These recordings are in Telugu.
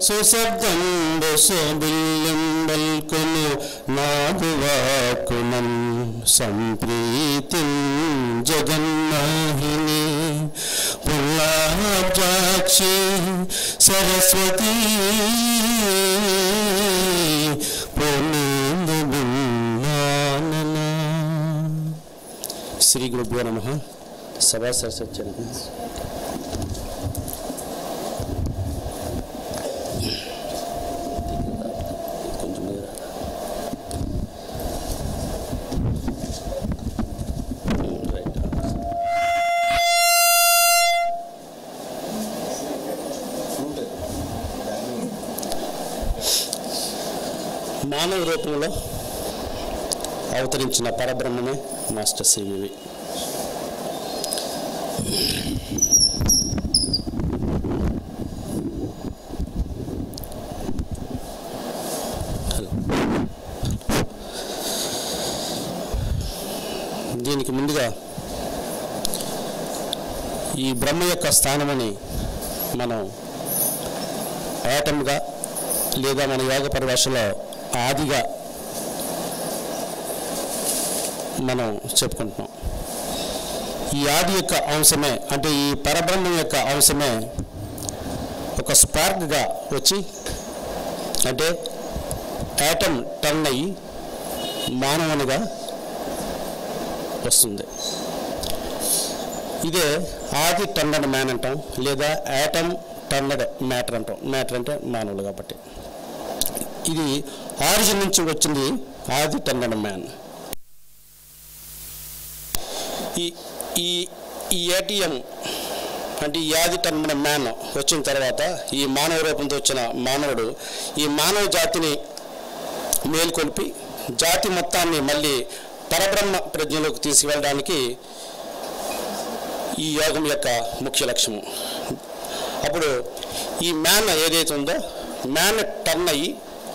సుశబ్దం శోభిల్యం బల్కును నాదువాకునం సంప్రీతిం జగన్మోహిని పుల్లాబ్జాక్షి సరస్వతి శ్రీ గురుభ్యో నమః. సభా సరస్వతి మానవ రూపంలో అవతరించిన పరబ్రహ్మమే మాస్టర్ సివివి. దీనికి ముందుగా ఈ బ్రహ్మ యొక్క స్థానమని మనం ఆటంగా లేదా మన యోగ పరిభాషలో ఆదిగా మనం చెప్పుకుంటున్నాం. ఈ ఆది యొక్క అంశమే అంటే ఈ పరబ్రహ్మం యొక్క అంశమే ఒక స్పార్క్గా వచ్చి అంటే యాటమ్ టర్న్ అయ్యి మానవునిగా వస్తుంది. ఇదే ఆది టర్నడ్ మ్యాన్ అంటాం లేదా యాటమ్ టర్నడ్ మ్యాటర్ అంటాం. మ్యాటర్ అంటే మానవులు కాబట్టి ఇది ఆరిజిన్ నుంచి వచ్చింది ఆది టర్నడ్ మ్యాన్. ఈ ఏటీఎం అంటే ఈ ఆది టర్నడ్ మ్యాన్ వచ్చిన తర్వాత ఈ మానవ రూపంతో వచ్చిన మానవుడు ఈ మానవ జాతిని మేల్కొల్పి జాతి మొత్తాన్ని మళ్ళీ పరబ్రహ్మ ప్రజ్ఞలోకి తీసుకువెళ్ళడానికి ఈ యోగం యొక్క ముఖ్య లక్ష్యము. అప్పుడు ఈ మ్యాన్ ఏదైతే ఉందో మ్యాన్ టర్న్ అయ్యి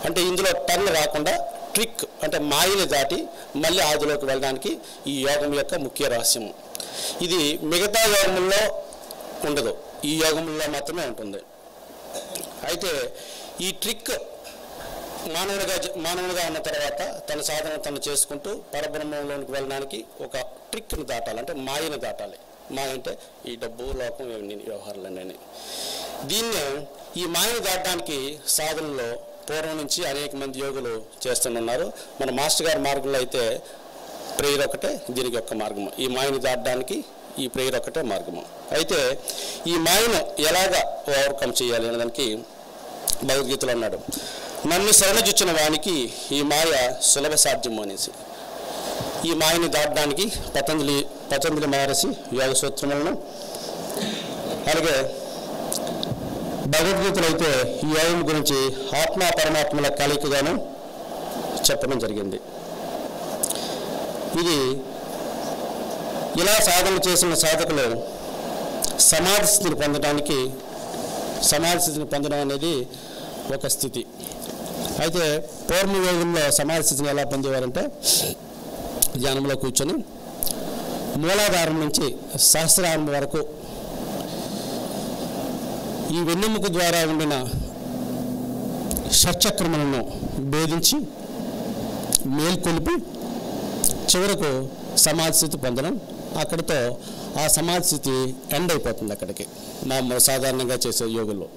అంటే ఇందులో టర్న్ రాకుండా ట్రిక్ అంటే మాయని దాటి మళ్ళీ ఆదిలోకి వెళ్ళడానికి ఈ యోగం యొక్క ముఖ్య రహస్యము. ఇది మిగతా యోగముల్లో ఉండదు, ఈ యోగముల్లో మాత్రమే ఉంటుంది. అయితే ఈ ట్రిక్ మానవునిగా ఉన్న తర్వాత తన సాధన తను చేసుకుంటూ పరబ్రహ్మంలోనికి వెళ్ళడానికి ఒక ట్రిక్ను దాటాలి, అంటే మాయను దాటాలి. మాయ అంటే ఈ డబ్బు లోకం వ్యవహారాలన్నీ. దీన్నే ఈ మాయను దాటడానికి సాధనలో పూర్వం నుంచి అనేక మంది యోగులు చేస్తున్నారు. మన మాస్టర్ గారి మార్గంలో అయితే ప్రేయర్ ఒకటే దీనికి ఒక మార్గము. ఈ మాయను దాటడానికి ఈ ప్రేయర్ ఒకటే మార్గము. అయితే ఈ మాయను ఎలాగా ఓవర్కమ్ చేయాలి అనేదానికి భగవద్గీతలో అన్నాడు, నన్ను శరణజుచ్చిన వానికి ఈ మాయ సులభ సాధ్యము అనేసి. ఈ మాయను దాటడానికి పతంజలి మహర్షి యోగ సూత్రములను అలాగే భగవద్గీతలో అయితే ఈ యోగం గురించి ఆత్మ పరమాత్మల కలయికగాను చెప్పడం జరిగింది. ఇది ఇలా సాధన చేసిన సాధకులు సమాధి స్థితిని పొందడం అనేది ఒక స్థితి. అయితే పూర్వ యోగంలో సమాధి స్థితిని ఎలా పొందేవారంటే ధ్యానంలో కూర్చొని మూలాధారం నుంచి సహస్రారం వరకు ఈ వెన్నెముక ద్వారా ఉండిన షట్చక్రములను భేదించి మేల్కొలిపి చివరకు సమాధి స్థితి పొందడం. అక్కడితో ఆ సమాధి స్థితి ఎండ్ అయిపోతుంది అక్కడికి మా సాధారణంగా చేసే యోగుల్లో.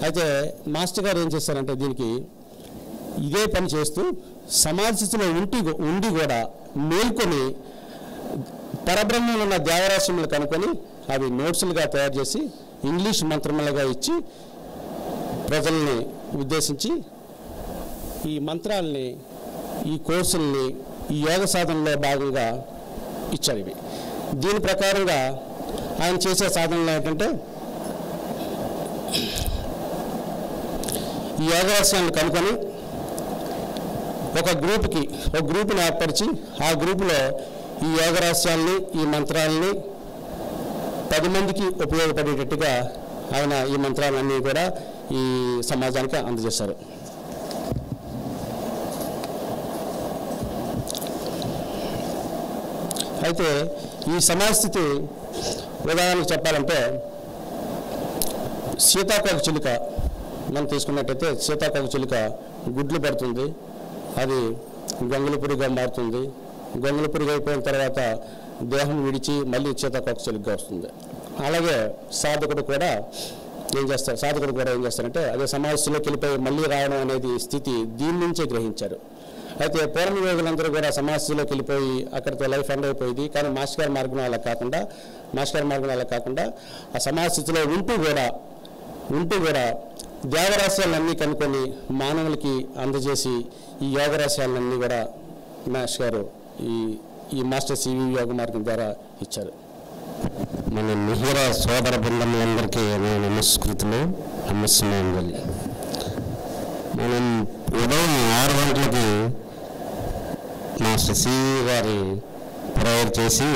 అయితే మాస్టర్ గారు ఏం చేశారంటే దీనికి ఇదే పని చేస్తూ సమాధి స్థితిలో ఉండి కూడా మేల్కొని పరబ్రహ్మంలో ఉన్న దేవరాశములు కనుక్కొని అవి నోట్స్లుగా తయారు చేసి ఇంగ్లీష్ మంత్రములుగా ఇచ్చి ప్రజల్ని ఉద్దేశించి ఈ మంత్రాలని ఈ కోర్సుల్ని ఈ యోగ సాధనలో భాగంగా ఇచ్చారు. ఇవి దీని ప్రకారంగా ఆయన చేసే సాధనలు ఏంటంటే ఈ యోగ రహస్యాలను కనుక్కొని ఒక గ్రూప్ని ఏర్పరిచి ఆ గ్రూపులో ఈ యోగ రహస్యాలని ఈ మంత్రాలని 10 మందికి ఉపయోగపడేటట్టుగా ఆయన ఈ మంత్రాలన్నీ కూడా ఈ సమాజానికి అందజేశారు. అయితే ఈ సమాజస్థితి ఉదాహరణకు చెప్పాలంటే సీతాకోక చిలుక మనం తీసుకున్నట్టయితే సీతాకోకచిలుక గుడ్లు పెడుతుంది, అది గొంగళి పురుగుగా మారుతుంది. గొంగళి పురుగు అయిపోయిన తర్వాత దేహం విడిచి మళ్ళీ సీతాకోకచిలుకగా వస్తుంది. అలాగే సాధకుడు కూడా ఏం చేస్తారంటే అదే సమాజంలోకి వెళ్ళిపోయి మళ్ళీ రావడం అనేది స్థితి దీని నుంచే గ్రహించారు. అయితే పూర్వ యోగులందరూ కూడా సమాజంలోకి వెళ్ళిపోయి అక్కడితో లైఫ్ ఎండ్ అయిపోయింది. కానీ మాస్టర్ గారి మార్గం అలా కాకుండా ఆ సమాజ స్థితిలో ఉంటూ కూడా దేవరహస్యాలన్నీ కనుక్కొని మానవులకి అందజేసి ఈ యోగ రహస్యాలన్నీ కూడా మాస్టర్ గారు ఈ మాస్టర్ సివి యోగ మార్గం ద్వారా ఇచ్చారు. మన మిహిర సోదర బృందములందరికీ నమస్కృతులు, నమస్సుమాంజలి. మనం ఉదయం 6 గంటలకి మాస్టర్ సివి గారి ప్రేయర్ చేసి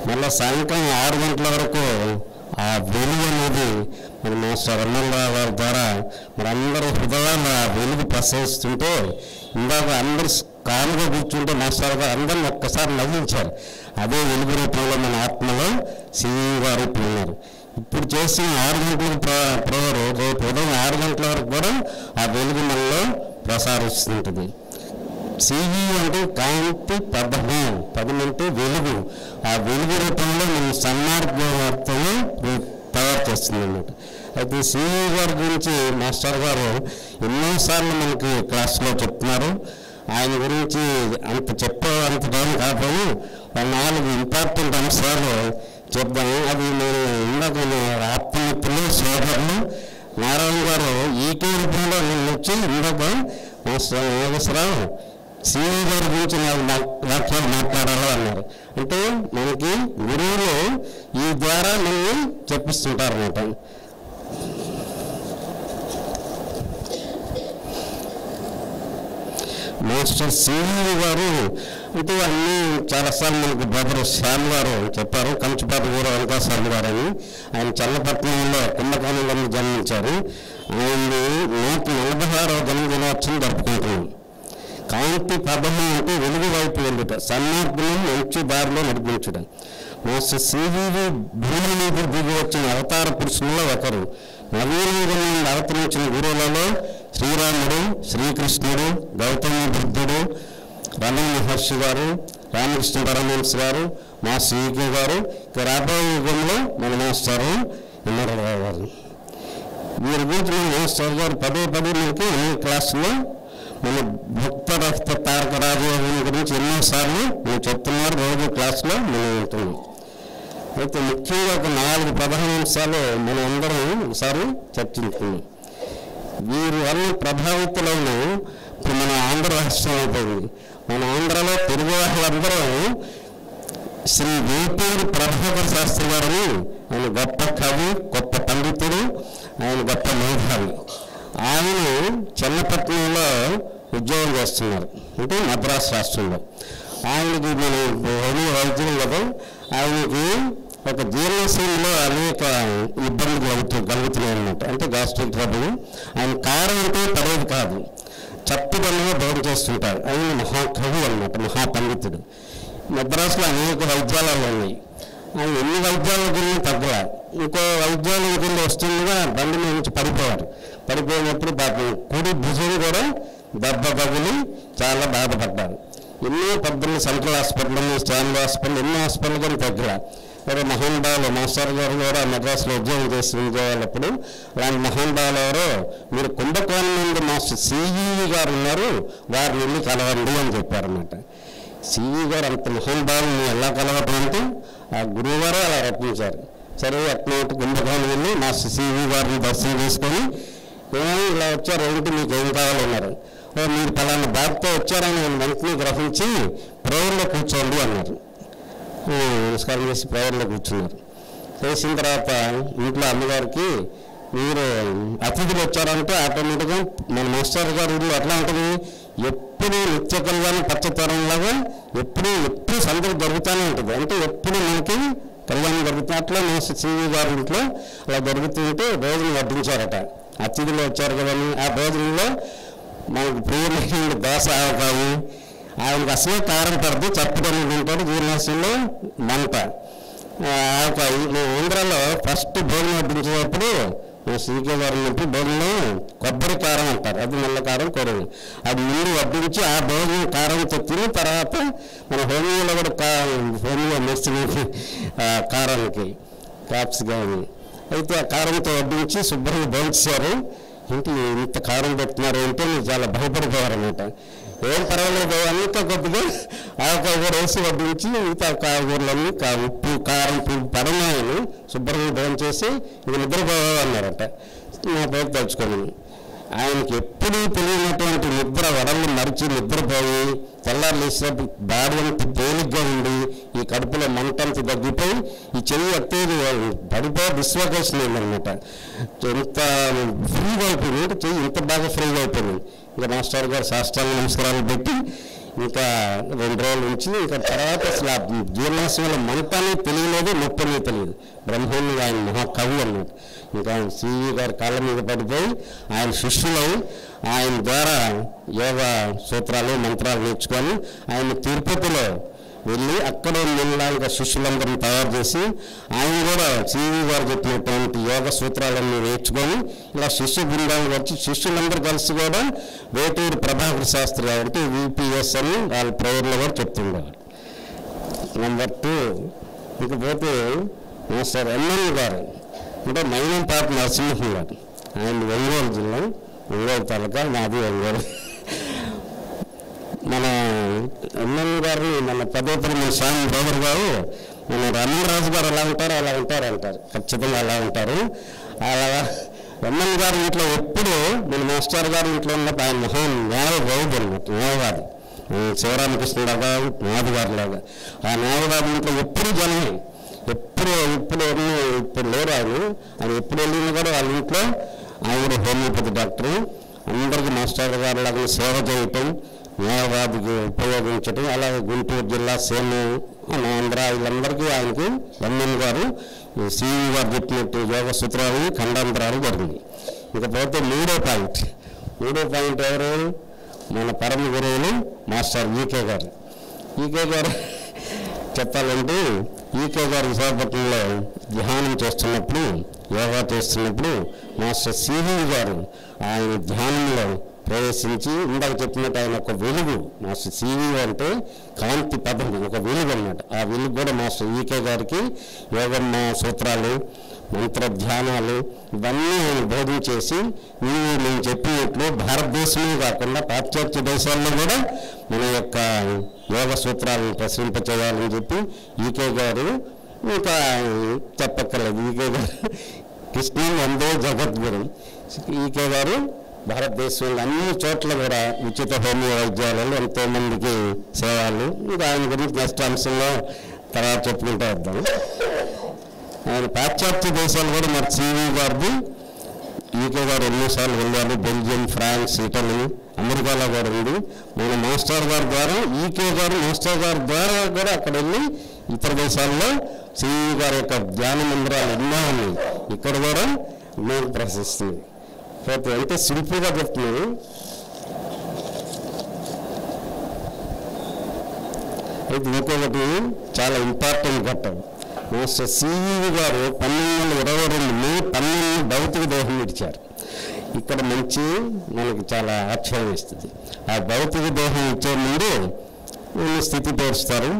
మళ్ళీ సాయంకాలం 6 గంటల వరకు ఆ వెలుగు అనేది మన మాస్టర్ రమణరావు గారి ద్వారా మరి అందరూ హృదయాలు ఆ వెలుగు ప్రసరిస్తుంటే ఇందాక అందరూ కాలుగా కూర్చుంటే మాస్టర్ గారు అందరిని ఒక్కసారి నవ్వించారు. అదే వెలుగు రూపంలో మన ఆత్మలో సివి గారు ఉన్నారు. ఇప్పుడు చేసిన 6 గంటలకు ప్రేయర్ రేపు ఉదయం 6 గంటల వరకు కూడా ఆ వెలుగు మనలో ప్రసారిస్తుంటుంది. సివి అంటే కాంతి పదము, పదం అంటే వెలుగు. ఆ వెలుగు రూపంలో మన సన్మార్గతను తయారు చేస్తుంది అన్నమాట. అయితే సివి గారి గురించి మాస్టర్ గారు ఎన్నోసార్లు మనకి క్లాస్లో చెప్తున్నారు. ఆయన గురించి అంత టైం కాకపోయి 4 ఇంపార్టెంట్ అంశాలు చెప్దాము. అది నేను ఇందాక ఆత్మమిత్రులు సోదరులు నారాయణ గారు ఈకే రూపంలో నేను వచ్చి ఇందాక మాస్టర్ నాగేశ్వరరావు సివి గారి గురించి వ్యాఖ్యలు మాట్లాడాలి అన్నారు. అంటే మనకి గురువులు ఈ ద్వారా మనల్ని చెప్పిస్తుంటారు అన్నమాట. మాస్టర్ సివి గారు అంటే అన్నీ చాలాసార్లు మనకు బ్రదర్ శ్యామ్ గారు చెప్పారు. కంచుపాటి ఊరు వెంకటస్వామి గారు అని. ఆయన చల్లపట్నంలో కుంభకోణంలో జన్మించారు. ఆయన్ని 146వ జన్మదినోత్సవం జరుపుకుంటున్నాం. కాంతి పదము అంటే వెలుగు వైపు వెళ్ళుట, సన్మార్గం మంచి దారిలో నడిపించడం. మాస్టర్ సివి భూమి మీద దిగి వచ్చిన అవతార పురుషుల్లో ఒకరు. నవీనంగా అవతరించిన గురువులలో శ్రీరాముడు, శ్రీకృష్ణుడు, గౌతమ బుద్ధుడు, రమణ మహర్షి గారు, రామకృష్ణ పరమహంస గారు, మాస్టర్ ఈకే గారు, రాబోయే యుగంలో మన మాస్టర్ ఎన్నరరావు గారు. వీరి గురించి మన మాస్టర్ గారు పదే మనకి అన్ని క్లాసుల్లో మన భక్త రక్త తారక రాజయోగం గురించి ఎన్నోసార్లు మేము చెప్తున్నారు. రోజు క్లాసులో మనం ఉంటున్నాం. అయితే ముఖ్యంగా ఒక 4 ప్రధాన అంశాలు మనం అందరం ఒకసారి చర్చించుకున్నాం. వీరి వల్ల ప్రభావితులైన ఇప్పుడు మన ఆంధ్ర రాష్ట్రం అయిపోయింది. మన ఆంధ్రలో తెలుగు వాళ్ళందరూ శ్రీ వేపూరి ప్రభాకర్ శాస్త్రి గారని, ఆయన గొప్ప కవి, గొప్ప పండితుడు, ఆయన గొప్ప మేధావి. ఆయన చెన్నపట్నంలో ఉద్యోగం చేస్తున్నారు, అంటే మద్రాసు రాష్ట్రంలో. ఆయనకి మన వైద్యులు కదా, ఆయనకి ఒక జీర్ణశైలిలో అనేక ఇబ్బందులు కలుగుతున్నాయి అన్నమాట. అంటే గ్యాస్ట్రిక్ ట్రబుల్. ఆయన కారం అంటే పడేది కాదు, చట్టుదనంగా భోజనం చేస్తుంటారు. ఆయన మహాకవి అన్నమాట, మహాపండితుడు. మద్రాసులో అనేక వైద్యాలయాలు ఉన్నాయి. ఆయన ఎన్ని వైద్యాలకు వెళ్ళి తగ్గల. ఇంకో వైద్యాలకు వెళ్ళి వస్తుండగా బండి మీద నుంచి పడిపోయినప్పుడు పాపం కుడి భుజం కూడా దెబ్బ తగిలి చాలా బాధపడ్డారు. ఎన్నో పెద్దలు సెంట్రల్ హాస్పిటల్, స్టాన్లీ హాస్పిటల్, ఎన్నో హాస్పిటల్ కానీ తగ్గల. ఎవరో మహానుభావులు మాస్టర్ గారు కూడా మద్రాసులో ఉద్యోగం చేసి ఉండేవాళ్ళప్పుడు అలాంటి మహానుభావులు ఎవరో, మీరు కుంభకోణం నుండి మాస్టర్ సివి గారు ఉన్నారు, వారిని వెళ్ళి కలవండి అని చెప్పారన్నమాట. సివి గారు అంత మహానుభావులు ఎలా కలవటం అంటే ఆ గురువు గారు అలా రప్పించారు. సరే అట్లా కుంభకోణం వెళ్ళి మాస్టర్ సివి గారిని దర్శనం చేసుకొని, ఏమైనా ఇలా వచ్చారు, ఏంటి మీకు ఏం కావాలన్నారు. మీరు పలానా బాధతో వచ్చారని వెంటనే గ్రహించి ప్రేయర్లో కూర్చోండి అన్నారు. నమస్కారం చేసి ప్రేయర్లో కూర్చున్నారు. చేసిన తర్వాత ఇంట్లో అమ్మగారికి, మీరు అతిథులు వచ్చారంటే ఆటోమేటిక్గా మన మాస్టర్ గారు ఇల్లు ఎట్లా ఉంటుంది, ఎప్పుడు నిత్య కళ్యాణం పచ్చతరంలాగా ఎప్పుడు సందడి జరుగుతూనే ఉంటుంది. అంటే ఎప్పుడు మనకి కళ్యాణం జరుగుతుంది. అట్లా మాస్టర్ సివి గారి ఇంట్లో అలా జరుగుతుంటే భోజనం వడ్డించారట. అతిథులు వచ్చారు కదని ఆ భోజనంలో మనకు ప్రియమైన దోశ ఆవకాయి, ఆయనకు అసలే కారం పడుతుంది, చప్పుకొని తింటాడు, జీర్ణాశయంలో మంట ఆవకాయి. ఆంధ్రాలో ఫస్ట్ భోజనం వడ్డించేటప్పుడు సీకే గారు ఉన్నప్పుడు భోజనంలో కొబ్బరి కారం అంటారు, అది నల్ల కారం కూరలు, అది ముందు వడ్డించి ఆ భోజనం కారంతో తిని తర్వాత మన హోమియోలో కూడా హోమియో మెడిసిన్కి కారానికి క్యాప్స్ కానీ అయితే ఆ కారంతో వడ్డించి శుభ్రంగా భోంచేశారు. ఇంటి ఇంత కారం పెడుతున్నారు అంటే నేను చాలా భయపడిపోయారన్నమాట. ఏం పర్వాలేదు అంతా కొద్దిగా ఆవకాయ కూడా వేసి వడ్డించి మిగతా కాయగూరలన్నీ ఉప్పు కారం పడనాయని శుభ్రంగా భోంచేసి ఇక నిద్రపోవాలన్నారట. నా పేరు తలుచుకోను. ఆయనకి ఎప్పుడూ తెలియనటువంటి నిద్ర వడలు మరిచి నిద్రపోయి తెల్లారు లేచినప్పుడు బాడీ అంత తేలిగ్గా ఉండి ఈ కడుపులో మంటంత తగ్గిపోయి ఈ చెయ్యి ఎత్తేది పడిపోయి డిస్లోకేషన్ అయిందనమాట. ఎంత ఫ్రీగా అయిపోయింది, చెయ్యి ఇంత బాగా ఫ్రీగా అయిపోయింది. ఇంకా మాస్టర్ గారు సాష్టాంగ నమస్కారాలు పెట్టి ఇంకా 2 రోజుల నుంచి ఇంకా తర్వాత అసలు ఆ జీర్ణాశయంలో మంట అనేది తెలియలేదు, నొప్పి అనేది తెలియదు. బ్రహ్మణ్ణి ఆయన మహాకవి అన్నమాట. ఇంకా ఆయన సివి గారి కాళ్ళ మీద పడిపోయి ఆయన శిష్యులై ఆయన ద్వారా యోగా సూత్రాలు మంత్రాలు నేర్చుకొని ఆయన తిరుపతిలో వెళ్ళి అక్కడ నెలలాగా శిష్యులందరినీ తయారు చేసి ఆయన కూడా సివి గారు చెప్పినటువంటి యోగ సూత్రాలన్నీ నేర్చుకొని ఇలా శిష్య బృందాలు వచ్చి శిష్యులందరూ కలిసి కూడా వేటూరు ప్రభాకర్ శాస్త్రి అంటే విపిఎస్ అని వాళ్ళ ప్రేయర్లో కూడా చెప్తుండేవారు. నెంబర్ 2 ఇకపోతే మాస్టర్ ఎమ్మెల్యే గారు అంటే మైనంపాటి నరసింహం గారు, ఆయన ఒంగోలు జిల్లా, ఒంగోలు తాలూకా, మాది ఒంగోలు. మన ఎమ్మెల్యే గారిని మన పదోపరి స్వామి బ్రదర్ గారు మన రమణరాజు గారు ఎలా ఉంటారు అలా ఉంటారు అంటారు, ఖచ్చితంగా అలా ఉంటారు. అలా ఎమ్మెల్యే గారి ఇంట్లో ఎప్పుడు మన మాస్టర్ గారి ఇంట్లో ఉన్నప్పుడు ఆయన మహాన్ న్యాయవాది అన్నమాట, న్యాయవాది శివరామకృష్ణుడు గారు నాది గారు లాగా. ఆ న్యాయవాది ఇంట్లో ఎప్పుడు జనమే, ఇప్పుడు లేరు ఆయన ఎప్పుడు వెళ్ళినా కూడా వాళ్ళ ఇంట్లో ఆయన కూడా హోమియోపతి డాక్టరు, అందరికీ మాస్టర్ గారు లాగా సేవ చేయటం, న్యాయవాదికి ఉపయోగించడం. అలాగే గుంటూరు జిల్లా సేను ఆంధ్ర వీళ్ళందరికీ ఆయనకు ఎమ్మెల్యే గారు సివి గారు చెప్పినట్టు యోగ సూత్రాలు ఖండాంతరాలు జరిగింది. ఇకపోతే మూడో పాయింట్ ఎవరు, మన పరమ గురువులు మాస్టర్ ఈకే గారు. ఈకే గారు చెప్పాలంటే ఈకే గారు విశాఖపట్నంలో ధ్యానం చేస్తున్నప్పుడు యోగా చేస్తున్నప్పుడు మాస్టర్ సివి గారు ఆయన ధ్యానంలో ప్రవేశించి ఇందాక చెప్పినట్టు ఆయన ఒక వెలుగు, మాస్టర్ సివి అంటే కాంతి పదం, ఒక వెలుగు అన్నమాట. ఆ వెలుగు కూడా మాస్టర్ ఈకే గారికి యోగమ్మ సూత్రాలు మంత్ర ధ్యానాలు ఇవన్నీ ఆయన బోధించేసి నేను చెప్పినట్లు భారతదేశమే కాకుండా పాశ్చాత్య దేశాల్లో కూడా మన యొక్క యోగ సూత్రాలను ప్రసరింపచేయాలని చెప్పి ఈకే గారు ఇంకా చెప్పక్కర్లేదు. ఈకే గారు కృష్ణ వందే జగద్గురు. ఈకే గారు భారతదేశంలో అన్ని చోట్ల కూడా ఉచిత హోమియో వైద్యాలలో ఎంతోమందికి సేవలు. ఇంకా ఆయన గురించి నెక్స్ట్ అంశంలో తర్వాత చెప్పుకుంటూ వద్దాం. ఆయన పాశ్చాత్య దేశాలు కూడా మరి సివి గారిది ఈకే గారు ఎన్నోసార్లు వెళ్ళారు, బెల్జియం, ఫ్రాన్స్, ఇటలీ, అమెరికాలో కూడా ఉంది. మన మాస్టర్ గారి ద్వారా ఈకే గారు మాస్టర్ గారి ద్వారా కూడా అక్కడ వెళ్ళి ఇతర దేశాల్లో సివి గారి యొక్క ధ్యాన మందిరాలు ఎన్నో ఉన్నాయి, ఇక్కడ కూడా మేము ప్రశిస్తుంది. పోతే అంటే సింపుల్గా చెప్తున్నారు. అయితే ఇంకొకటి చాలా ఇంపార్టెంట్ ఘట్టం, మాస్టర్ సివి గారు 1922 మే 12 భౌతిక దేహం విడిచారు. ఇక్కడ మంచి మనకి చాలా ఆశ్చర్యం ఇస్తుంది. ఆ భౌతిక దేహం ఇచ్చే ముందు స్థితి పేరుస్తారు,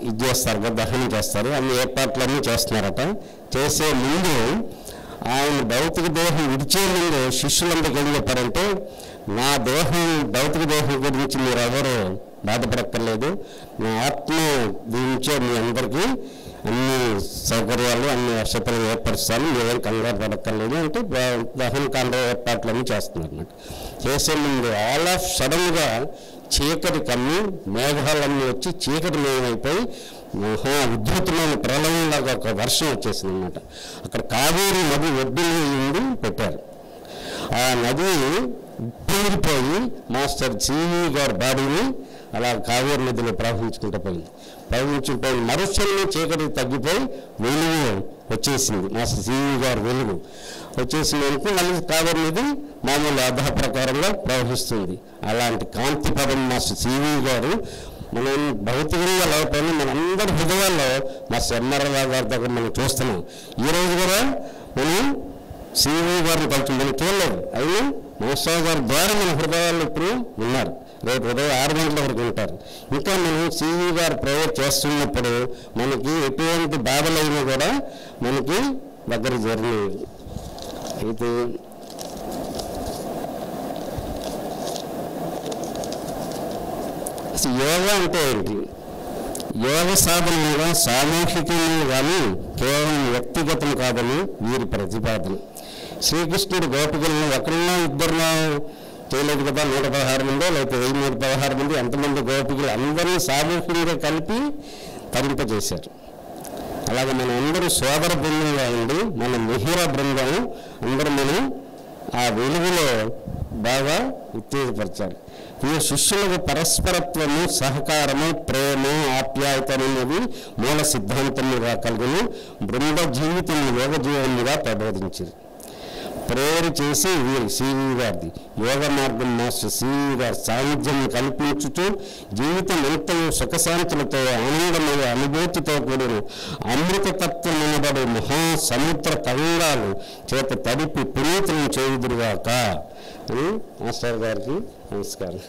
ఇది చేస్తారు కదా, దహనం చేస్తారు, అన్ని ఏర్పాట్లన్నీ చేస్తున్నారట. చేసే ముందు ఆయన భౌతిక దేహం విడిచే ముందు శిష్యులందరికీ ఏం చెప్పారంటే, నా దేహం భౌతిక దేహం గురించి మీరు ఎవరు బాధపడక్కర్లేదు, నా ఆత్మ దీనించే మీ అందరికీ అన్ని సౌకర్యాలు అన్ని వసతులు ఏర్పరుస్తాను, మీరేం కంగారు పడక్కర్లేదు అంటే దహన కాండ ఏర్పాట్లన్నీ చేస్తున్నారు అన్నమాట. చేసే ముందు ఆల్ ఆఫ్ సడన్గా చీకటి కమ్మి మేఘాలన్నీ వచ్చి చీకటి మేమైపోయి మహా ఉద్ధృతమైన ప్రళయంలాగా ఒక వర్షం వచ్చేసింది అన్నమాట. అక్కడ కావేరి నది ఒడ్డుని ఉండి పెట్టారు. ఆ నది ఉప్పొంగిపోయి మాస్టర్ సివి గారి బాడీని అలా కావేరి నదిలో ప్రవహించుకుపోయి మరుసటి చీకటి తగ్గిపోయి వెలుగు వచ్చేసింది. మాస్టర్ సివి గారి వెలుగు వచ్చేసినందుకు మళ్ళీ కావేరి నది మామూలు అధ ప్రకారంగా ప్రవహిస్తుంది. అలాంటి కాంతి పదం మాస్టర్ సివి గారు మనం భౌతికంగా లేకపోయినా మనందరి హృదయాల్లో మాస్టర్ ఎంఆర్ఆర్ గారి దగ్గర మనం చూస్తున్నాం. ఈరోజు కూడా మనం సివి గారిని కలిసి మనం చూడలేదు, అయినా మాస్టర్ గారి ద్వారా మన హృదయాల్లో ఇప్పుడు ఉన్నారు. రేపు ఉదయం 6 గంటల వరకు ఉంటారు. ఇంకా మనం సివి గారు ప్రేయర్ చేస్తున్నప్పుడు మనకి ఎటువంటి బాధలైనా కూడా మనకి దగ్గర జరిగినవి. అయితే అసలు యోగా అంటే ఏంటి? యోగ సాధనగా సామూహికంగా కానీ కేవలం వ్యక్తిగతం కాదని వీరి ప్రతిపాదన. శ్రీకృష్ణుడు గోపికలను ఒకరిలో ఇద్దరిలో చేయలేదు కదా, 116 మందో లేకపోతే 1116 మంది, ఎంతమంది గోపికలు అందరినీ సామూహికంగా కలిపి తరింపజేశారు. అలాగే మనం అందరూ సోదర బృందంగా ఉండి మన మిహిర బృందం అందరూ మనం ఆ వెలుగులో బాగా ఉత్తేజపరచాలి. ఈ శిష్యులకు పరస్పరత్వము, సహకారము, ప్రేమ, ఆప్యాయత అనేది మూల సిద్ధాంతముగా కలిగిన బృంద జీవితం యోగ జీవనముగా ప్రబోధించింది. ప్రేయర్ చేసి వీరు సివి గారిది యోగ మార్గం మాస్టర్ సివి గారి సాన్నిధ్యం కల్పించుతూ జీవితం ఎంతయో సుఖశాంతులతో ఆనందమయ అనుభూతితో కూడిన అమృతతత్వం అనబడే మహాసముద్ర తరంగాలు చేత తడిపి పునీతులను చేయుదురుగాక అని మాస్టర్ గారికి నమస్కారం.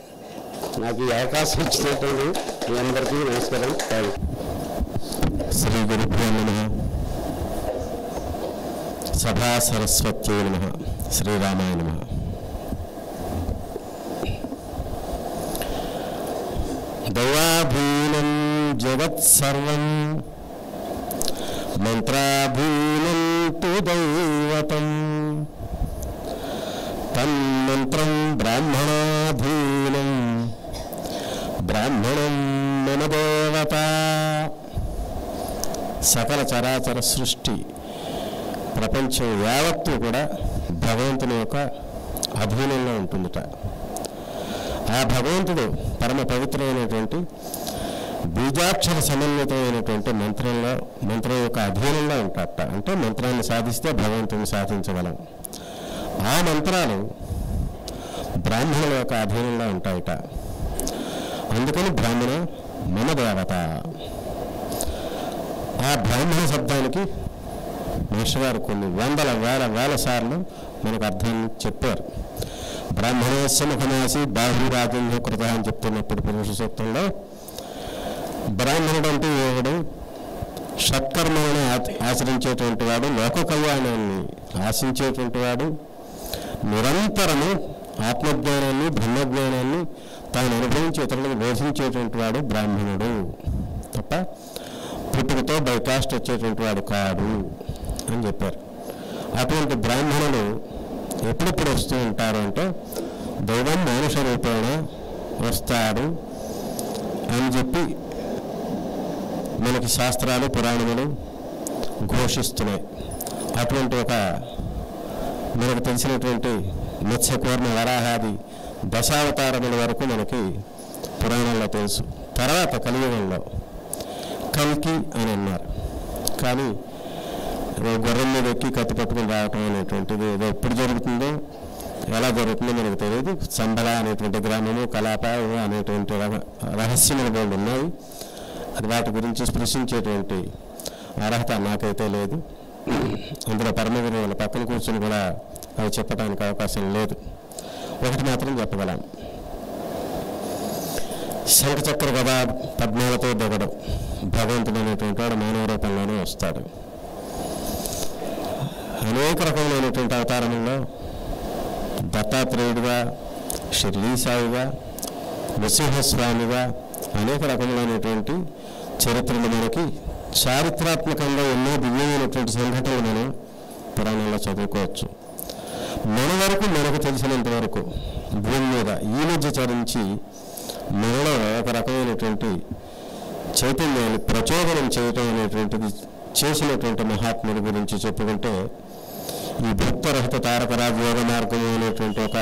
నాకు ఈ అవకాశం ఇచ్చినట్టు మీ అందరికీ నమస్కారం. శ్రీ గురుభ్యో నమః. సభా సరస్వత్యై నమః. శ్రీరామాయ నమః. దైవాధీనం జగత్సర్వం మంత్రాధీనం తు దైవతం తన్మంత్రం బ్రాహ్మణాధీనం బ్రాహ్మణం మమ దేవత. సకల చరాచర సృష్టి ప్రపంచం యావత్తు కూడా భగవంతుని యొక్క అధీనంలో ఉంటుందిట. ఆ భగవంతుడు పరమ పవిత్రమైనటువంటి బీజాక్షర సమన్వితమైనటువంటి మంత్రం యొక్క అధీనంలో ఉంటాడట. అంటే మంత్రాన్ని సాధిస్తే భగవంతుని సాధించగలం. ఆ మంత్రాలు బ్రాహ్మణుల యొక్క అధీనంలో ఉంటాయట. అందుకని బ్రాహ్మణ మమ దేవత. ఆ బ్రాహ్మణ శబ్దానికి మాస్టర్ గారు కొన్ని వందల వేల సార్లు మనకు అర్థాన్ని చెప్పారు. బ్రాహ్మణస్య ముఖమాసి బాహురాజన్య కృత అని చెప్తున్నప్పుడు పురుష సూక్తంలో బ్రాహ్మణుడు అంటే ఏడు సత్కర్మలను ఆచరించేటువంటి వాడు, లోక కళ్యాణాన్ని ఆశించేటువంటి వాడు, నిరంతరము ఆత్మజ్ఞానాన్ని బ్రహ్మజ్ఞానాన్ని తాను అనుభవించి ఇతరులకు బోధించేటువంటి వాడు బ్రాహ్మణుడు తప్ప పుట్టుకతో బైకాస్ట్ వచ్చేటువంటి వాడు కాదు అని చెప్పారు. అటువంటి బ్రాహ్మణులు ఎప్పుడెప్పుడు వస్తూ ఉంటారు అంటే దైవం మానుష రూపేణ వస్తాడు అని చెప్పి మనకి శాస్త్రాలు పురాణములు ఘోషిస్తున్నాయి. అటువంటి ఒక మనకు తెలిసినటువంటి మత్స్యకూర్మ వరాహాది దశావతారముల వరకు మనకి పురాణంలో తెలుసు. తర్వాత కలియుగంలో కల్కి అని అన్నారు. కానీ గుర్రం మీద ఎక్కి కత్తి పట్టుకుని రావటం అనేటువంటిది ఏదో ఎప్పుడు జరుగుతుందో ఎలా జరుగుతుందో మనకు తెలియదు. సంబల అనేటువంటి గ్రామము, కలాప అనేటువంటి రహస్యములు బోర్డు ఉన్నాయి. అది వాటి గురించి స్పృశించేటువంటి అర్హత నాకైతే లేదు. అందులో పరమగురు వాళ్ళ పక్కన కూర్చొని కూడా అవి చెప్పడానికి అవకాశం లేదు. ఒకటి మాత్రం చెప్పగలం, శంఖచక్ర గద పద్మాలతో దిగడం. భగవంతుడు అనేటువంటి వాడు మానవ రూపంలోనే వస్తాడు. అనేక రకములైనటువంటి అవతారముల్లో దత్తాత్రేయుడిగా, షిర్డీ సాయిగా, నృసింహస్వామిగా అనేక రకములైనటువంటి చరిత్రలు మనకి చారిత్రాత్మకంగా ఎన్నో దివ్యమైనటువంటి సంఘటనలు మనం పురాణంలో చదువుకోవచ్చు. మన వరకు మనకు తెలిసినంత వరకు భూమి మీద ఈ మధ్య చరించి మనలో ఒక రకమైనటువంటి చైతన్యాన్ని ప్రచోదనం చేయటం అనేటువంటిది చేసినటువంటి మహాత్ముడి గురించి చెప్పుకుంటే ఈ భక్తరహిత తారక రాజయోగ మార్గం అనేటువంటి ఒక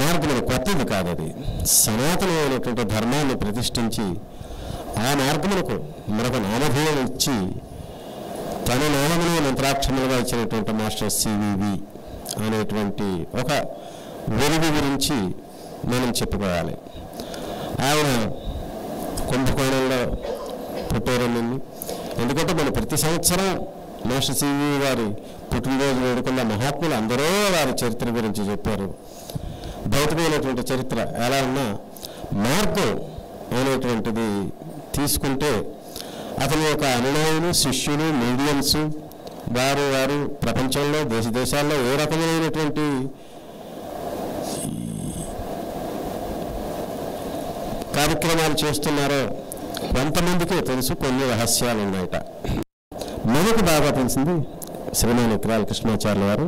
మార్గం కొత్తది కాదు. అది సనాతనమైనటువంటి ధర్మాన్ని ప్రతిష్ఠించి ఆ మార్గములకు మనకు నామధేయం ఇచ్చి తన నామమునే మంత్రాక్షములుగా ఇచ్చినటువంటి మాస్టర్ సివివి అనేటువంటి ఒక వెలుగు గురించి మనం చెప్పుకోవాలి. ఆయన కుంభకోణంలో పుట్టారని, ఎందుకంటే మనం ప్రతి సంవత్సరం మాస్టర్ సివి గారి పుట్టినరోజు వేడుకల్లో మహాత్ములు అందరూ వారి చరిత్ర గురించి చెప్పారు. భౌతికమైనటువంటి చరిత్ర ఎలా ఉన్నా మార్గం అనేటువంటిది తీసుకుంటే అతని యొక్క అనుయాయులు, శిష్యులు, మీడియమ్స్ వారు ప్రపంచంలో దేశాల్లో ఏ రకమైనటువంటి కార్యక్రమాలు చేస్తున్నారో కొంతమందికే తెలుసు, కొన్ని రహస్యాలు ఉన్నాయట. మనకు బాగా తెలిసింది శ్రీమాన్ విక్రాల కృష్ణాచార్యుల వారు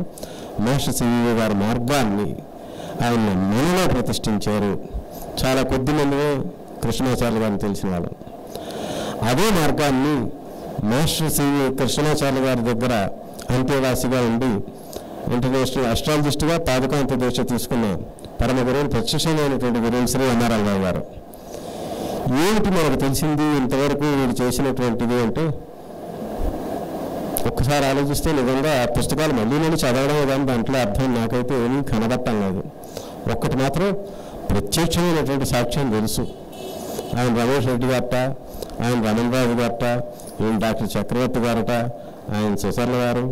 మాస్టర్ సివి గారి మార్గాన్ని ఆయన మనలో ప్రతిష్ఠించారు. చాలా కొద్ది మంది కృష్ణాచార్యుల గారిని తెలిసిన వాళ్ళు. అదే మార్గాన్ని మాస్టర్ సివి కృష్ణాచార్యుల గారి దగ్గర అంత్యవాసిగా ఉండి ఇంటర్నేషనల్ అస్ట్రాలజిస్ట్గా పాదుకాంత దీక్ష తీసుకున్న పరమ గురువులు, ప్రత్యక్షమైనటువంటి గురువు శ్రీ అన్నారావు గారు. ఏమిటి మనకు తెలిసింది ఇంతవరకు వీడు చేసినటువంటిది అంటే, ఒక్కసారి ఆలోచిస్తే నిజంగా పుస్తకాలు మళ్ళీ నేను చదవడమే కానీ దాంట్లో అర్థం నాకైతే ఏమీ కనబట్టం లేదు. ఒక్కటి మాత్రం ప్రత్యక్షమైనటువంటి సాక్ష్యం తెలుసు. ఆయన రమేష్ రెడ్డి గారట, ఆయన రమణరాజు గారట, ఈయన డాక్టర్ చక్రవర్తి గారట, ఆయన సుసర్ల గారు,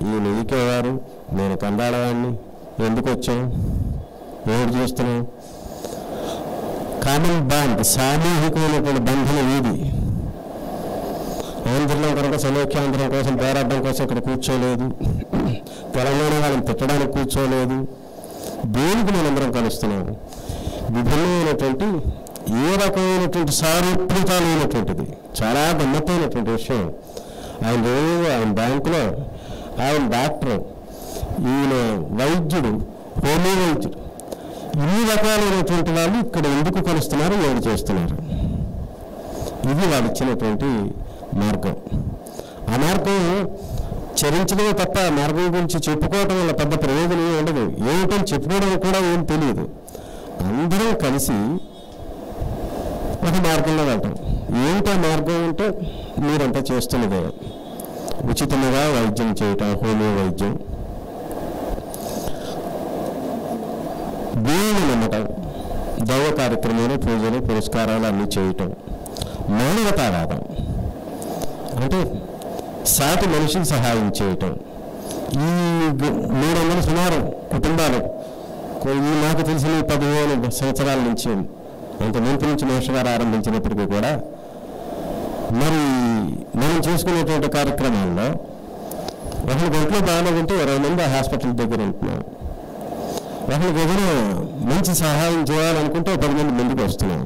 ఈయన ఈకే గారు, నేను కందాడవాడిని, ఎందుకు వచ్చాం, ఏడు చేస్తున్నాం, కామన్ బాండ్, సామూహికమైనటువంటి బంధన వీధి. ఆంధ్రలో కనుక సమైక్యాంధ్రం కోసం పోరాటం కోసం ఇక్కడ కూర్చోలేదు, తెలంగాణ వాళ్ళని తిట్టడానికి కూర్చోలేదు. దేనికి మనందరం కలుస్తున్నాము? విభిన్నమైనటువంటి ఏ రకమైనటువంటి సారూప్యతమైనటువంటిది చాలా గమ్మత్తైనటువంటి విషయం. ఆయన రోజు ఆయన బ్యాంకులో, ఆయన డాక్టర్, ఈయన వైద్యుడు, హోమియో వైద్యుడు, ఇన్ని రకాలైనటువంటి వాళ్ళు ఇక్కడ ఎందుకు కలుస్తున్నారు, ఎవరు చేస్తున్నారు? ఇది వాళ్ళు ఇచ్చినటువంటి మార్గం. ఆ మార్గం చరించడమే తప్ప ఆ మార్గం గురించి చెప్పుకోవటం వల్ల పెద్ద ప్రయోజనం ఉండదు. ఏమిటని చెప్పుకోవడం కూడా ఏం తెలియదు. అందరం కలిసి ఒక మార్గంలో వెళ్తాం. ఏమిటా మార్గం అంటే మీరంతా చేస్తున్నదే ఉచితంగా వైద్యం చేయటం, హోమియో వైద్యం, దేవుని నమ్మటం, దైవ కార్యక్రమాలు, పూజలు, పురస్కారాలు అన్నీ చేయటం, మానవతావాదం అంటే సాటి మనిషికి సహాయం చేయటం. ఈ 300 సుమారు కుటుంబాలు నాకు తెలిసిన 15 సంవత్సరాల నుంచి, అంత ముందు నుంచి మహేష్ గారు ఆరంభించినప్పటికీ కూడా మరి మనం చేసుకునేటువంటి కార్యక్రమాల్లో ఒకరికి ఒంట్లో బాగాలేదంటే 20 మంది హాస్పిటల్ దగ్గర ఉంటున్నాం. ఒకరికి ఏదైనా మంచి సహాయం చేయాలనుకుంటే 10 మంది ముందుకు వస్తున్నాం.